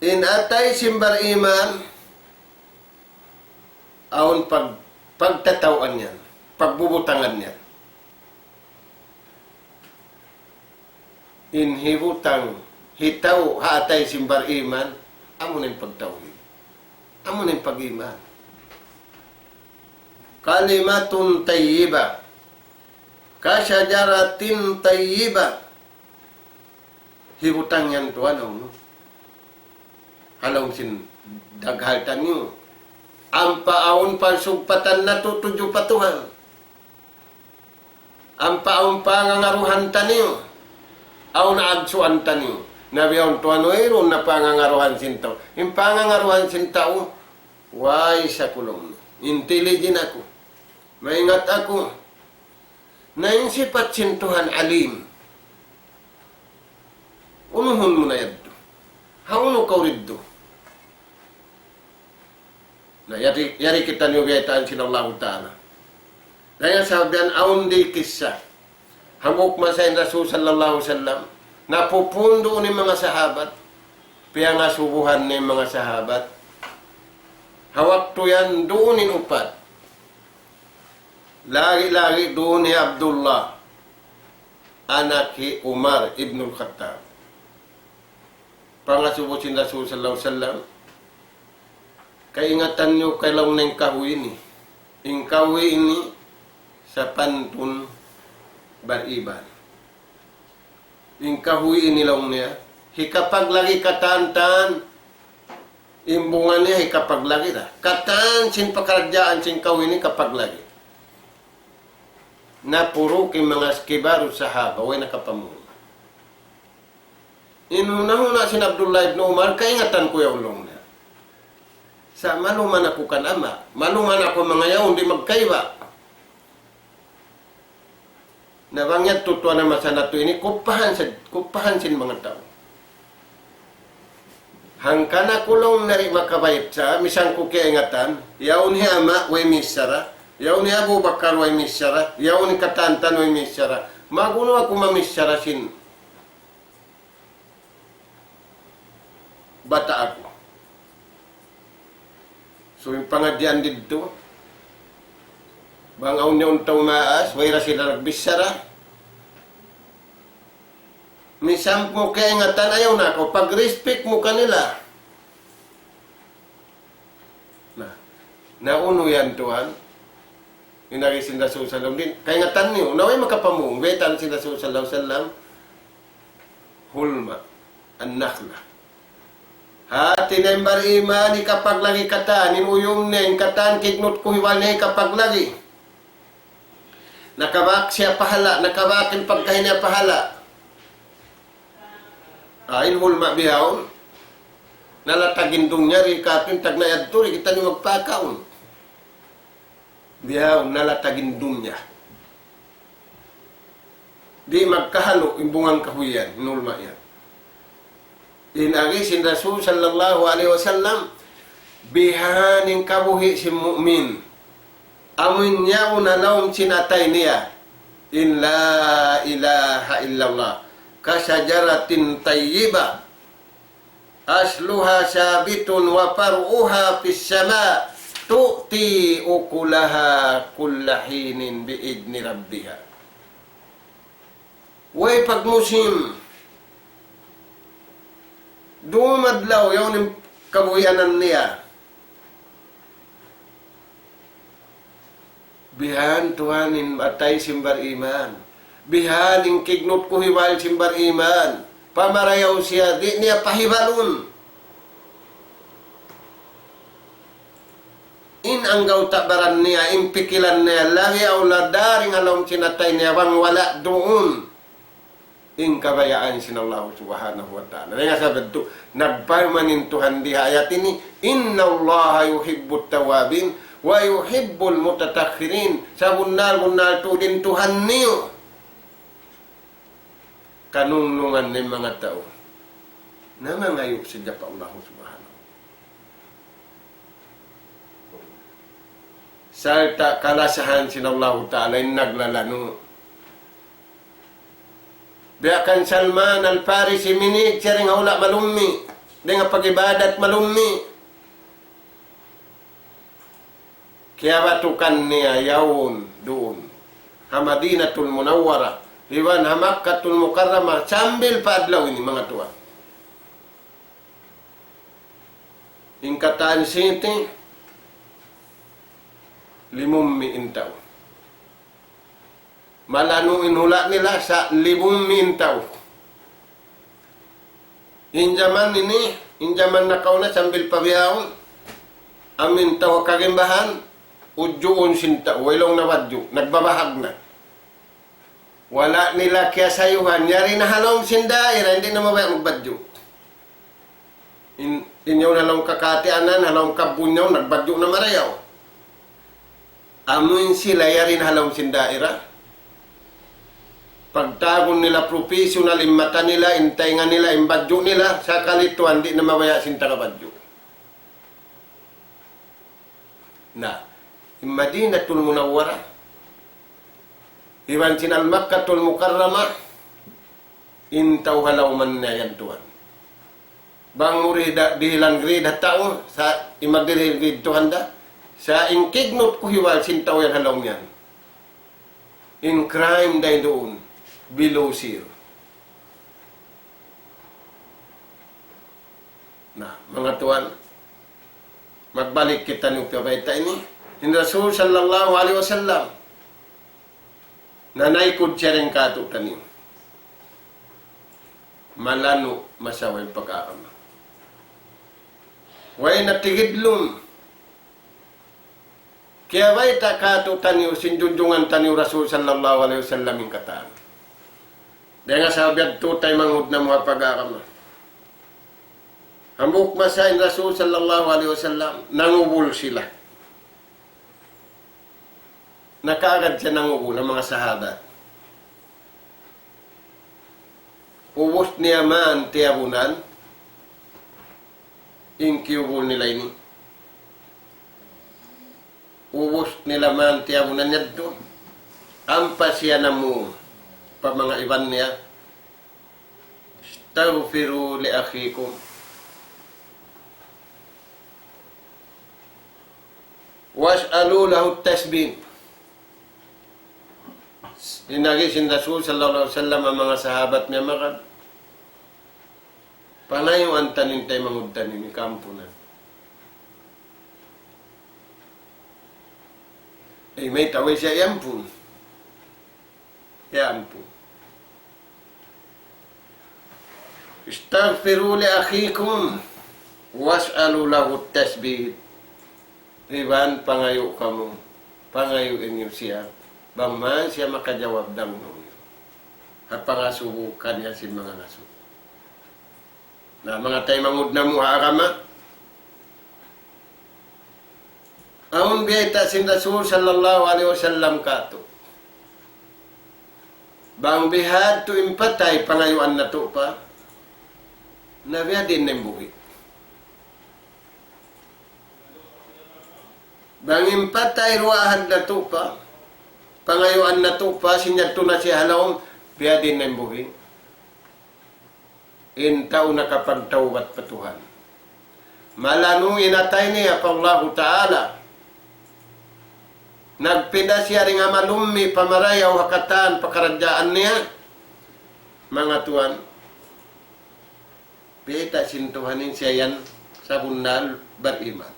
In atay si bariman, aon pagtatawan niyan, pagbubutangan niyan. Inhibutang hitaw hatay simbar iman, amo na yung pagtawhid. Amo na yung pag-iman. Kalimatun tayyiba, kasyajaratin tayyiba. Hibutang yan to, ano? Halong sin daghaltan nyo. Ang paawon pagsugpatan na tutujo patuhan. Ang paawon pangangaruhan taniyo. Aw na agsuan taniyo. Nabiyaw to ano ron na pangangaruhan sintaw. Yung pangangaruhan sintaw, why sa kulong. Intelligent ako. Maingat ako. Na yung sipat sintuhan alim. Unuhon mo na yaddo. Hauno ka riddo. Na yari kita niyo gaytaan sinallahu ta'ala. Kaya sabihan, aun di kisah. Hamuk masayin Rasul sallallahu sallam. Napupundo ni mga sahabat. Piya nga subuhan ni mga sahabat. Hawak to yan doon upat. Lagi-lagi doon ni Abdullah. Anak ni Umar ibn al-Khattab. Pangasubusin Rasul sallallahu sallam. Kaingatan nyo kailang na yung kahoy ini. Yung kahoy ini sa pantun bariban. Yung kahoy ini lang niya. Hikapag lagi katantan. Imbungan niya hikapag lagi na. Katan sin pakaradyaan sin kahoy ini kapag lagi. Na puro kay mga skibaru sahaba. Way nakapamun. Inuna-huna sin Abdullah ibn Umar. Kaingatan ko yung long niya. Sa maluman ako kan ama, maluman ako mga yaon, di magkaiba. Nabangyat tutuan na masana to ini, kupahan sin mga tao. Hangkana kulong nari makabayit sa, misang ko kaingatan, yaon ni ama, way misara, yaon ni Abu Bakar, way misara, yaon ni Katantan, way misara. Maguno ako mamisara sin bata ako. So yung pangadyan dito, bangaw niya untaw maas, wayra sila nagbisara. Misam mo kaingatan, ayaw na ako, pag-respect mo kanila. Nauno yan tuhan, inari sila susalam din. Kaingatan niyo, naway makapamung, betan sila susalam, hulma, an-nakhla. Hati na yung bariman, kapag lagi katan, inuyong na yung katan, kignot ko hiwal na kapag lagi. Nakabak siya pahala, nakabakin pagkahin niya pahala. Hulma bihawon, nalatagindong niya, rikatin, tag na yadto, kita niyo magpakaon. Bihawon, nalatagindong niya. Di magkahalo, imbungang kahuyan, inulma yan. Inagi sin Rasul sallallahu alaihi wasallam bihaning kabuhi si mu'min. Amun niya unalaw sinatay niya. In la ilaha illallah. Kasajaratin tayyiba. Asluha sabitun wa faruha fis sama. Tu'ti ukulaha kullahinin biidni rabbiha. Way pagmusim. Dumadlaw yun yung kabuhianan niya. Bihan tuhanin atay simbar iman. Bihan yung kignot ko hiwal simbar iman. Pamarayaw siya, di niya pahibalun. Inanggaw tabaran niya, impikilan niya, lahi aw ladaring alawang sinatay niya, bang wala doon. Ing kabayaan sinallahu subhanahu wa ta'ala. Nga sabi ito, nagparmanin Tuhan di ayat ini, inna allaha yuhibbut tawabin, wa yuhibbul mutatakhirin. Sa bunal to din Tuhan niyo. Kanunungan ng mga tao. Nangangayok siya pa Allah subhanahu. Salta kalasahan sinallahu ta'ala, yung naglalano. Biakan Salman al-Farisi minig siya rin hula malumi. Di nga pag-ibadat malumi. Kaya batukan niya yawon doon. Hamadinatul Munawwara. Iwan hamakkatul Mukarrama. Sambil pa adlaw ini mga tuwa. Bataan City, 500 tao. Malanuin hula nila sa 500 tao. Injaman ini, injaman nakaw na sambil pabiyahon. Amin tao kagimbahan, udyoon sinta, wailong na wadyo, nagbabahag na. Wala nila kaya sayuhan, yari na halong sindaira, hindi na mabaya magbadyo. Inyaw na lang kakatianan, halong kabunyaw, nagbadyo na marayaw. Amin sila, yari na halong sindaira. Pagtagon nila professional, mata nila, intaynga nila, imbadyo nila, sa kalituan, di na mabaya sinta kabadyo. Na, Madinatul Munawwara, iwan sinal Makkatul Mukarramah, intaw halaw man na yan tuwan. Bang uri dihilang grid at tao, sa imagdiri grid tuhanda, sa inkignot ko hiwal sintaw yan halaw yan. In crime day doon, below zero. Na, mga tuwan, magbalik kita ng pabayta ini. Yung Rasul sallallahu alaihi wasallam, nanaykod siya rin kato tanim. Malano masaway pag-aama. Way natigidlum. Kaya way ta kato taniw, sinjunjungan taniw Rasul sallallahu alaihi wasallam yung kataan. Dahil nga sabiad tutay manghud na mga pag-aama. Hambuk masahin Rasul sallallahu alaihi wasallam, nangubul sila. Nakaagad siya nangubul ang mga sahabat. Ubos niya man tiyabunan, inkyubul nila ini. Ubos nila man tiyabunan niya doon. Ampas siya na mo, pa mga iban niya, Astaghfiru li akhikum. Was'alu lahu tasbih. Dinagisin Rasul sallallahu alaihi wasallam ang mga sahabat niya makad. Panayo ang tanin tayo mangudtan ni kampo na. Ay may taway siya yampun. Yampun. Istaghfiru li akhikum was'alu lahu tasbih. Iban, pangayo kamu. Pangayuin niyo siya. Bangman siya makajawab ng nung. At pangasubukan niya si mga nasu. Na mga tayo mangud na mo harama. Aun biyayta sin Rasul sallallahu alaihi wasallam kato. Bang bihad to impatay pangayuan na to pa. Nabiya din ng buhi. Bangin patay ruahan na to pa, pangayuan na to pa, sinyato na siya halawang, biya din na buhi. Intaw na kapagtawat patuhan. Malanu inatay niya pa Allah Ta'ala. Nagpida siya rin nga malumi, pamarayaw, hakatan, pakaradyaan niya. Mga tuwan, biyata sintuhanin siya yan sa bundal beriman.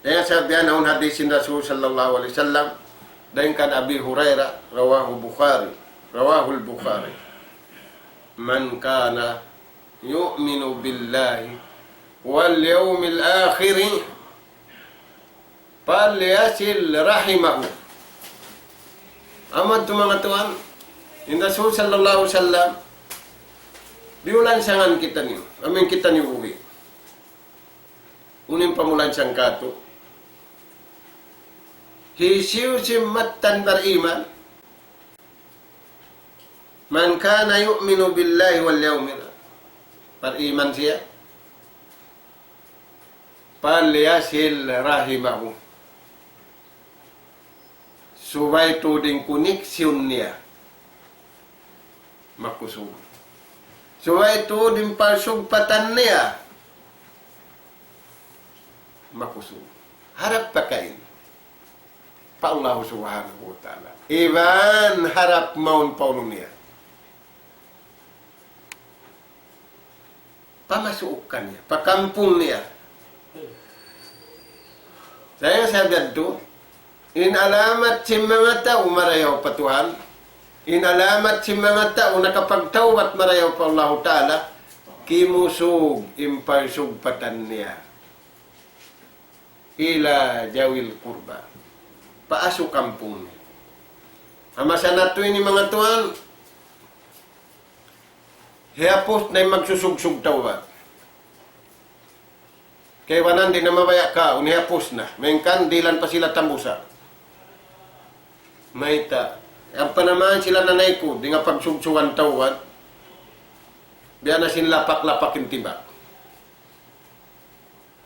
Dahil sabihan ang hadisin Rasul sallallahu alaihi wasallam dahil kan Abi Hurairah rawahu al-Bukhari man kana yu'minu billahi wal yawmil akhir falyasil rahimahu. Amad to mga tuan, in Rasul sallallahu alaihi wasallam biulan sangan kita niyo, amin kita niyo uwi. Unin pamulan siyang kato. Hisiw simmatan beriman. Man kana yu'minu billahi wal yawmil. Beriman siya. Palyasil rahimahu. Subay tuding koneksyon niya. Makusog. Subay tuding pasugpatan niya. Makusog. Harap pa kain. Pa Allah subhanahu wa ta'ala. Iban harap maun pauno niya. Pamasukan niya. Pakampung niya. Saya sabi to, in alamat si mga tao marayaw pa Tuhan, in alamat si mga tao nakapagtawat marayaw pa Allah Ta'ala, kimusog imparsog patan niya. Ila jawil kurba. Paasok kampung. Amasa na to ini mga Tuhan, hiyapos na magsusugsug tawat. Kaya wanan din na mabaya ka, unihapos na. May kandilan pa sila tambusa. Maita. Ang panamaan sila nanay ko, di nga pagsugsugan tawad, biya na sinlapak-lapakin tiba.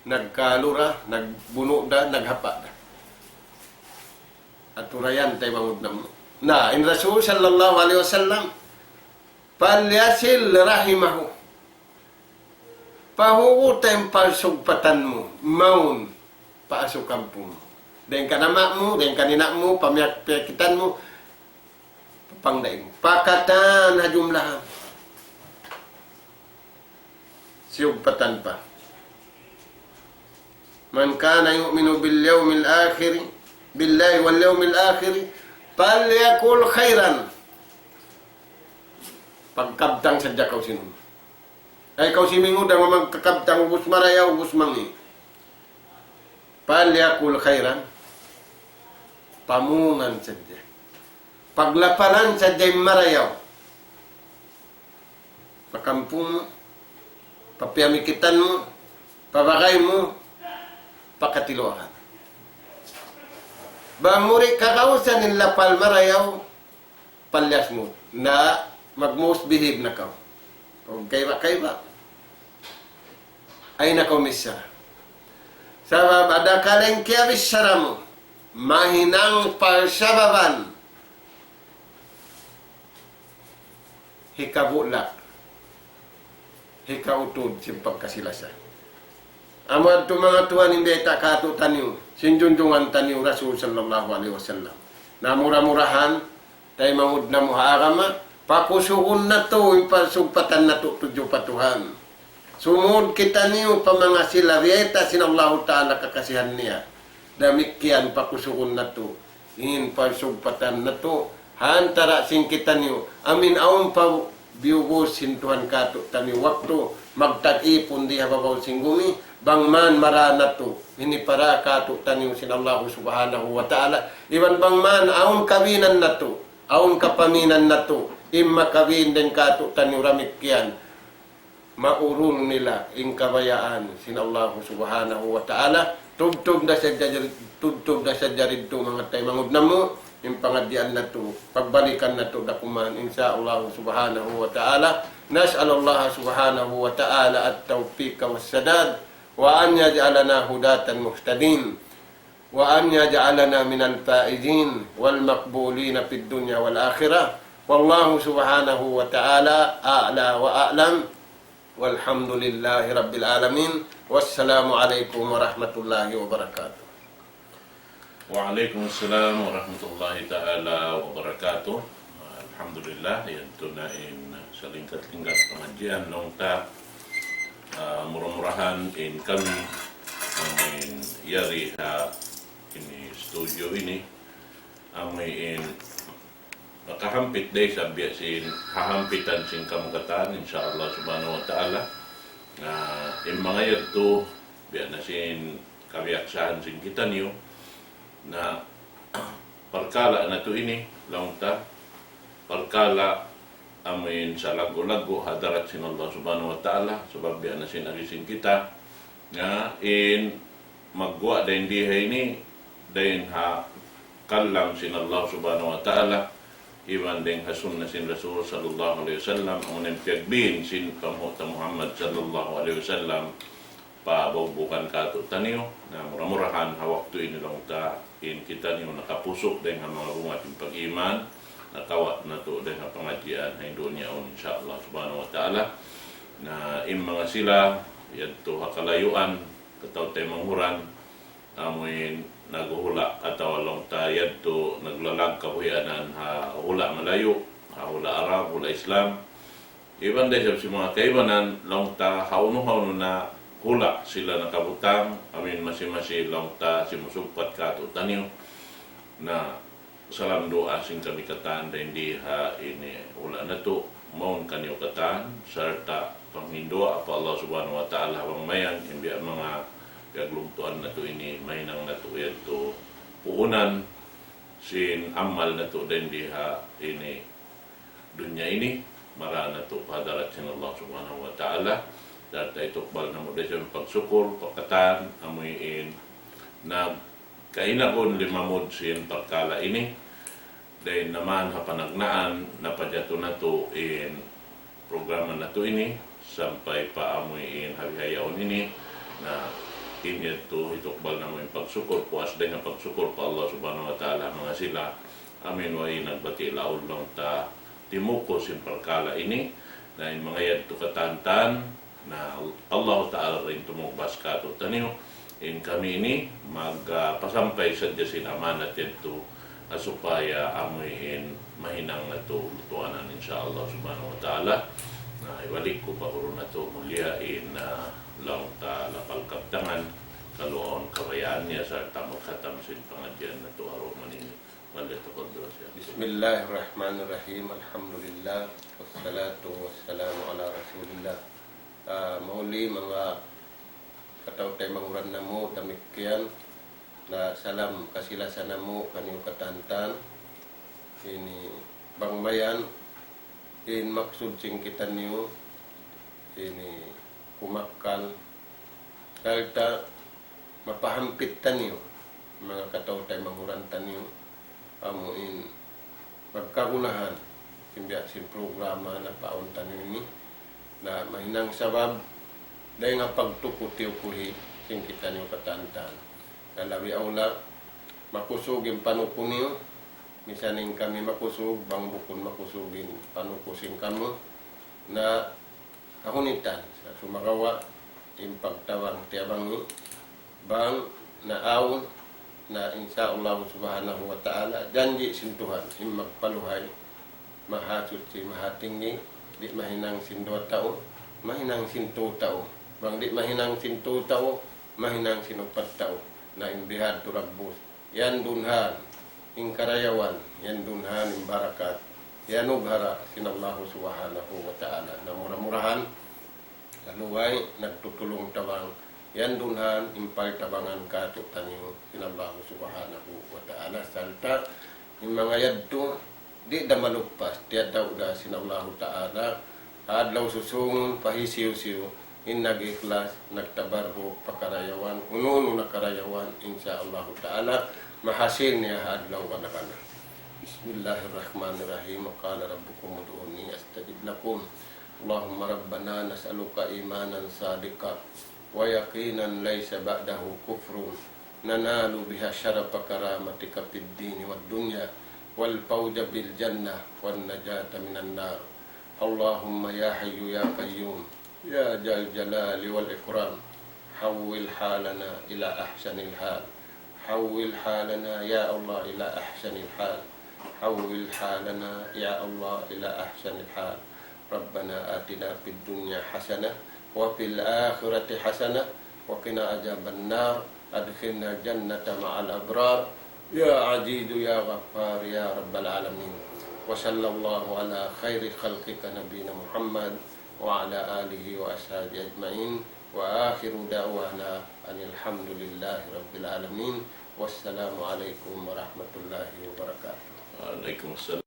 Nagkalura, nagbuno da, naghapa da. At urayan tayo mangod na mo. Na, in Rasul sallallahu alaihi wasallam, palyasil rahimahu. Pahuutay pasugpatan mo, maun, paasok kampung. Den kanama mo, den kanina mo, pamyakitan mo, pangdaing mo. Pakatan na jumlah. Sugpatan pa. Man kana yu'minu bil yawmil akhir, billahi wal yawmil akhir, falyakul khairan. Pagkabtang sadya kaw sinun. Ay kau si minggu dah memang kekabtang ubus maraya ubus mangi. Palyakul khairan. Pamungan saja. Paglaparan saja marayaw. Pakampung mo, papiamikitan mo, pabakay mo, pakatiluhan. Bamuri kakausan ng lapal marayaw, palyas mo, na mag-misbehave na kau. Kung kaiba, ay nakomisa. Sabab ada kaleng kiabis saramu, mahinang palsababan, hikabulak, hikautod simpag kasilasa. Amad to mga tuwan hindi takato taniw, sinjunjungan taniw Rasul sallallahu alaihi wasallam. Namura-murahan, tayo mangud na muharama, pakusuhon na to, ipasugpatan na to, tudyo patuhan. Sumud kita niyo pa mga silarieta sinallahu ta'ala kakasihan niya. Damikian pakusuhon na to, ipasugpatan na to, hantara sing kita niyo. Amin aon pa biugos sintuhan kato taniw waktu, magtag-ipon di hababaw singgumi, bangman marana to, ini para kato taniw sinallahu subhanahu wa ta'ala. Iwan bangman aon kawinan na to, aon kapaminan na to, imma kawin din kato taniw ramikyan, maurun nila ing kabayaan sin Allah subhanahu wa ta'ala. Tugtog na sa jarid to mga tayo mangod na mo, yung pangadian na to, pagbalikan na to dakuman insya Allah subhanahu wa ta'ala. Nas'al Allah subhanahu wa ta'ala at tawfiq wa sadad, wa an yaj'alana hudatan muhtadin, wa an yaj'alana minal faizin wal maqbulina fid dunya wal akhirah. Wallahu subhanahu wa ta'ala a'la wa a'lam. Walhamdulillahi Rabbil Alamin. Wassalamu alaikum warahmatullahi wabarakatuh. Waalaikumsalam warahmatullahi ta'ala wabarakatuh. Alhamdulillah, yan tunain sa lingkat-lingkat pengajian nung ta murah-murahan in kami amin yari ha ini studio ini amin makahampit day sa biyasin hahampitan sin kamagatan insyaallah subhanahu wa ta'ala na yung mga yato biya na sin kabiaksahan sin kita niyo na perkala na to ini langta perkala amin sa lago-lago hadarat sin Allah subhanahu wa ta'ala sebab biya na sin arisin kita na in magwa din dihay ni din ha kalam sin Allah subhanahu wa ta'ala iwan din hasun na sin Rasul sallallahu alaihi wasallam ang piagbin sin pamuta Muhammad sallallahu alaihi wasallam pababukan kato taniyo na murah-murahan hawak to ini lang ta in kita niyo nakapusok din ang mga bungating pag-iman nakawat na to din ang pengajian ay dunya on insyaallah subhanahu wa ta'ala na in mga sila yadto hakalayuan kataw tay manghuran amoy naguhula ataw along tayad to naglalag kabuhianan ha hula malayo ha hula Arab hula Islam iban day sa mga kaibanan long ta hauno na hula sila nakabutang, amin masi-masi lang ta simusugpat ka to taniyo na salam doa sing kami kataan da hindi ha ini hula na to maun kanyo kataan serta panghindoa apa Allah subhanahu wa ta'ala pangmayan imbi mga kaglungtuan na to ini mainang na to yan to puunan sin amal na to da hindi ha ini dunya ini mara na to padarat sin Allah subhanahu wa ta'ala data itukbal na mo dahil pagsukur, pagkatan, amuyin na kainakon limamod sin pagkala ini dahil naman hapanagnaan na padyato na to in programa na to ini sampay pa amuyin habihayaon ini na inyad to itukbal na mo yung pagsukur puas dahil nga pagsukur pa Allah subhanahu wa ta'ala mga sila amin wa nagbati laod lang ta timuko sin pagkala ini na yung mga yad to katantan na Allah Ta'ala rin tumubas ka to taniyo in kami ini magpasampay sa Diyasin amanat ito asupaya amuyin mahinang na to lutuanan insyaAllah subhanahu wa ta'ala na iwalik ko pa kuro na to muliain na lang ta lapalkaptangan kaluon kabayaan niya sa tamang katamsin pangadyan na to araw manini malito ko doon siya. Bismillahirrahmanirrahim. Alhamdulillah wassalatu wassalamu ala rasulillah. Mauli mga katawtay manguran na mo tamikyan na salam kasilasan na mo kanyang katantan ini bangbayan in maksud sing kita niyo ini kumakal kalta mapahampit taniyo mga katawtay manguran taniyo amuin pagkagunahan simbiya sin programa na paon taniyo ini na mahinang sabab dahil nga pagtukutiw kuhi sing kita niyo katantan na labi aula makusugin panukun niyo misaning kami makusug bang bukon makusugin panukusin kamo na kahunitan sa sumagawa yung pagtawang tiabang ni bang na awon na insyaAllah subhanahu wa ta'ala janji sintuhan yung magpaluhay mahasut si mahatinggi di mahinang sin 2 tao, mahinang sin 2 tao. Bang di mahinang sin 2 tao, mahinang sin 4 tao. Na imbihad turagbus. Yan dunhan, ing karayawan, yan dunhan, ing barakat. Yan ughara sin Allah subhanahu wa ta'ala. Na murah-murahan, laluway, nagtutulong tabang. Yan dunhan, impal tabangan kato tanyo sin Allah subhanahu wa ta'ala. Salta, yung mga yadto, di da malugpas tiad daw da sinallahu ta'ala adlaw susungon pahisiw-siw in nag-ikhlas nagtabarho pakarayawan ununo na karayawan insyaallah ta'ala mahasil niya adlaw kana Bismillahirrahmanirrahim qala rabbukum ud'uni astajib lakum Allahumma rabbana nas'aluka imanan sadiqan wa yaqinan laysa ba'dahu kufrun nanalu biha syarafa karamatika fid dini wad dunya والفوز بالجنة والنجاة من النار اللهم يا حي يا قيوم يا ذا الجلال والإكرام حول حالنا إلى أحسن الحال حول حالنا يا الله إلى أحسن الحال حول حالنا يا الله إلى أحسن الحال ربنا آتنا في الدنيا حسنة وفي الآخرة حسنة وقنا عذاب النار أدخلنا الجنة مع الأبرار يا عزيز يا غفار يا رب العالمين وصلى الله على خير خلقك نبينا محمد وعلى آله وأصحابه أجمعين وآخر دعوانا أن الحمد لله رب العالمين والسلام عليكم ورحمة الله وبركاته. وعليكم السلام.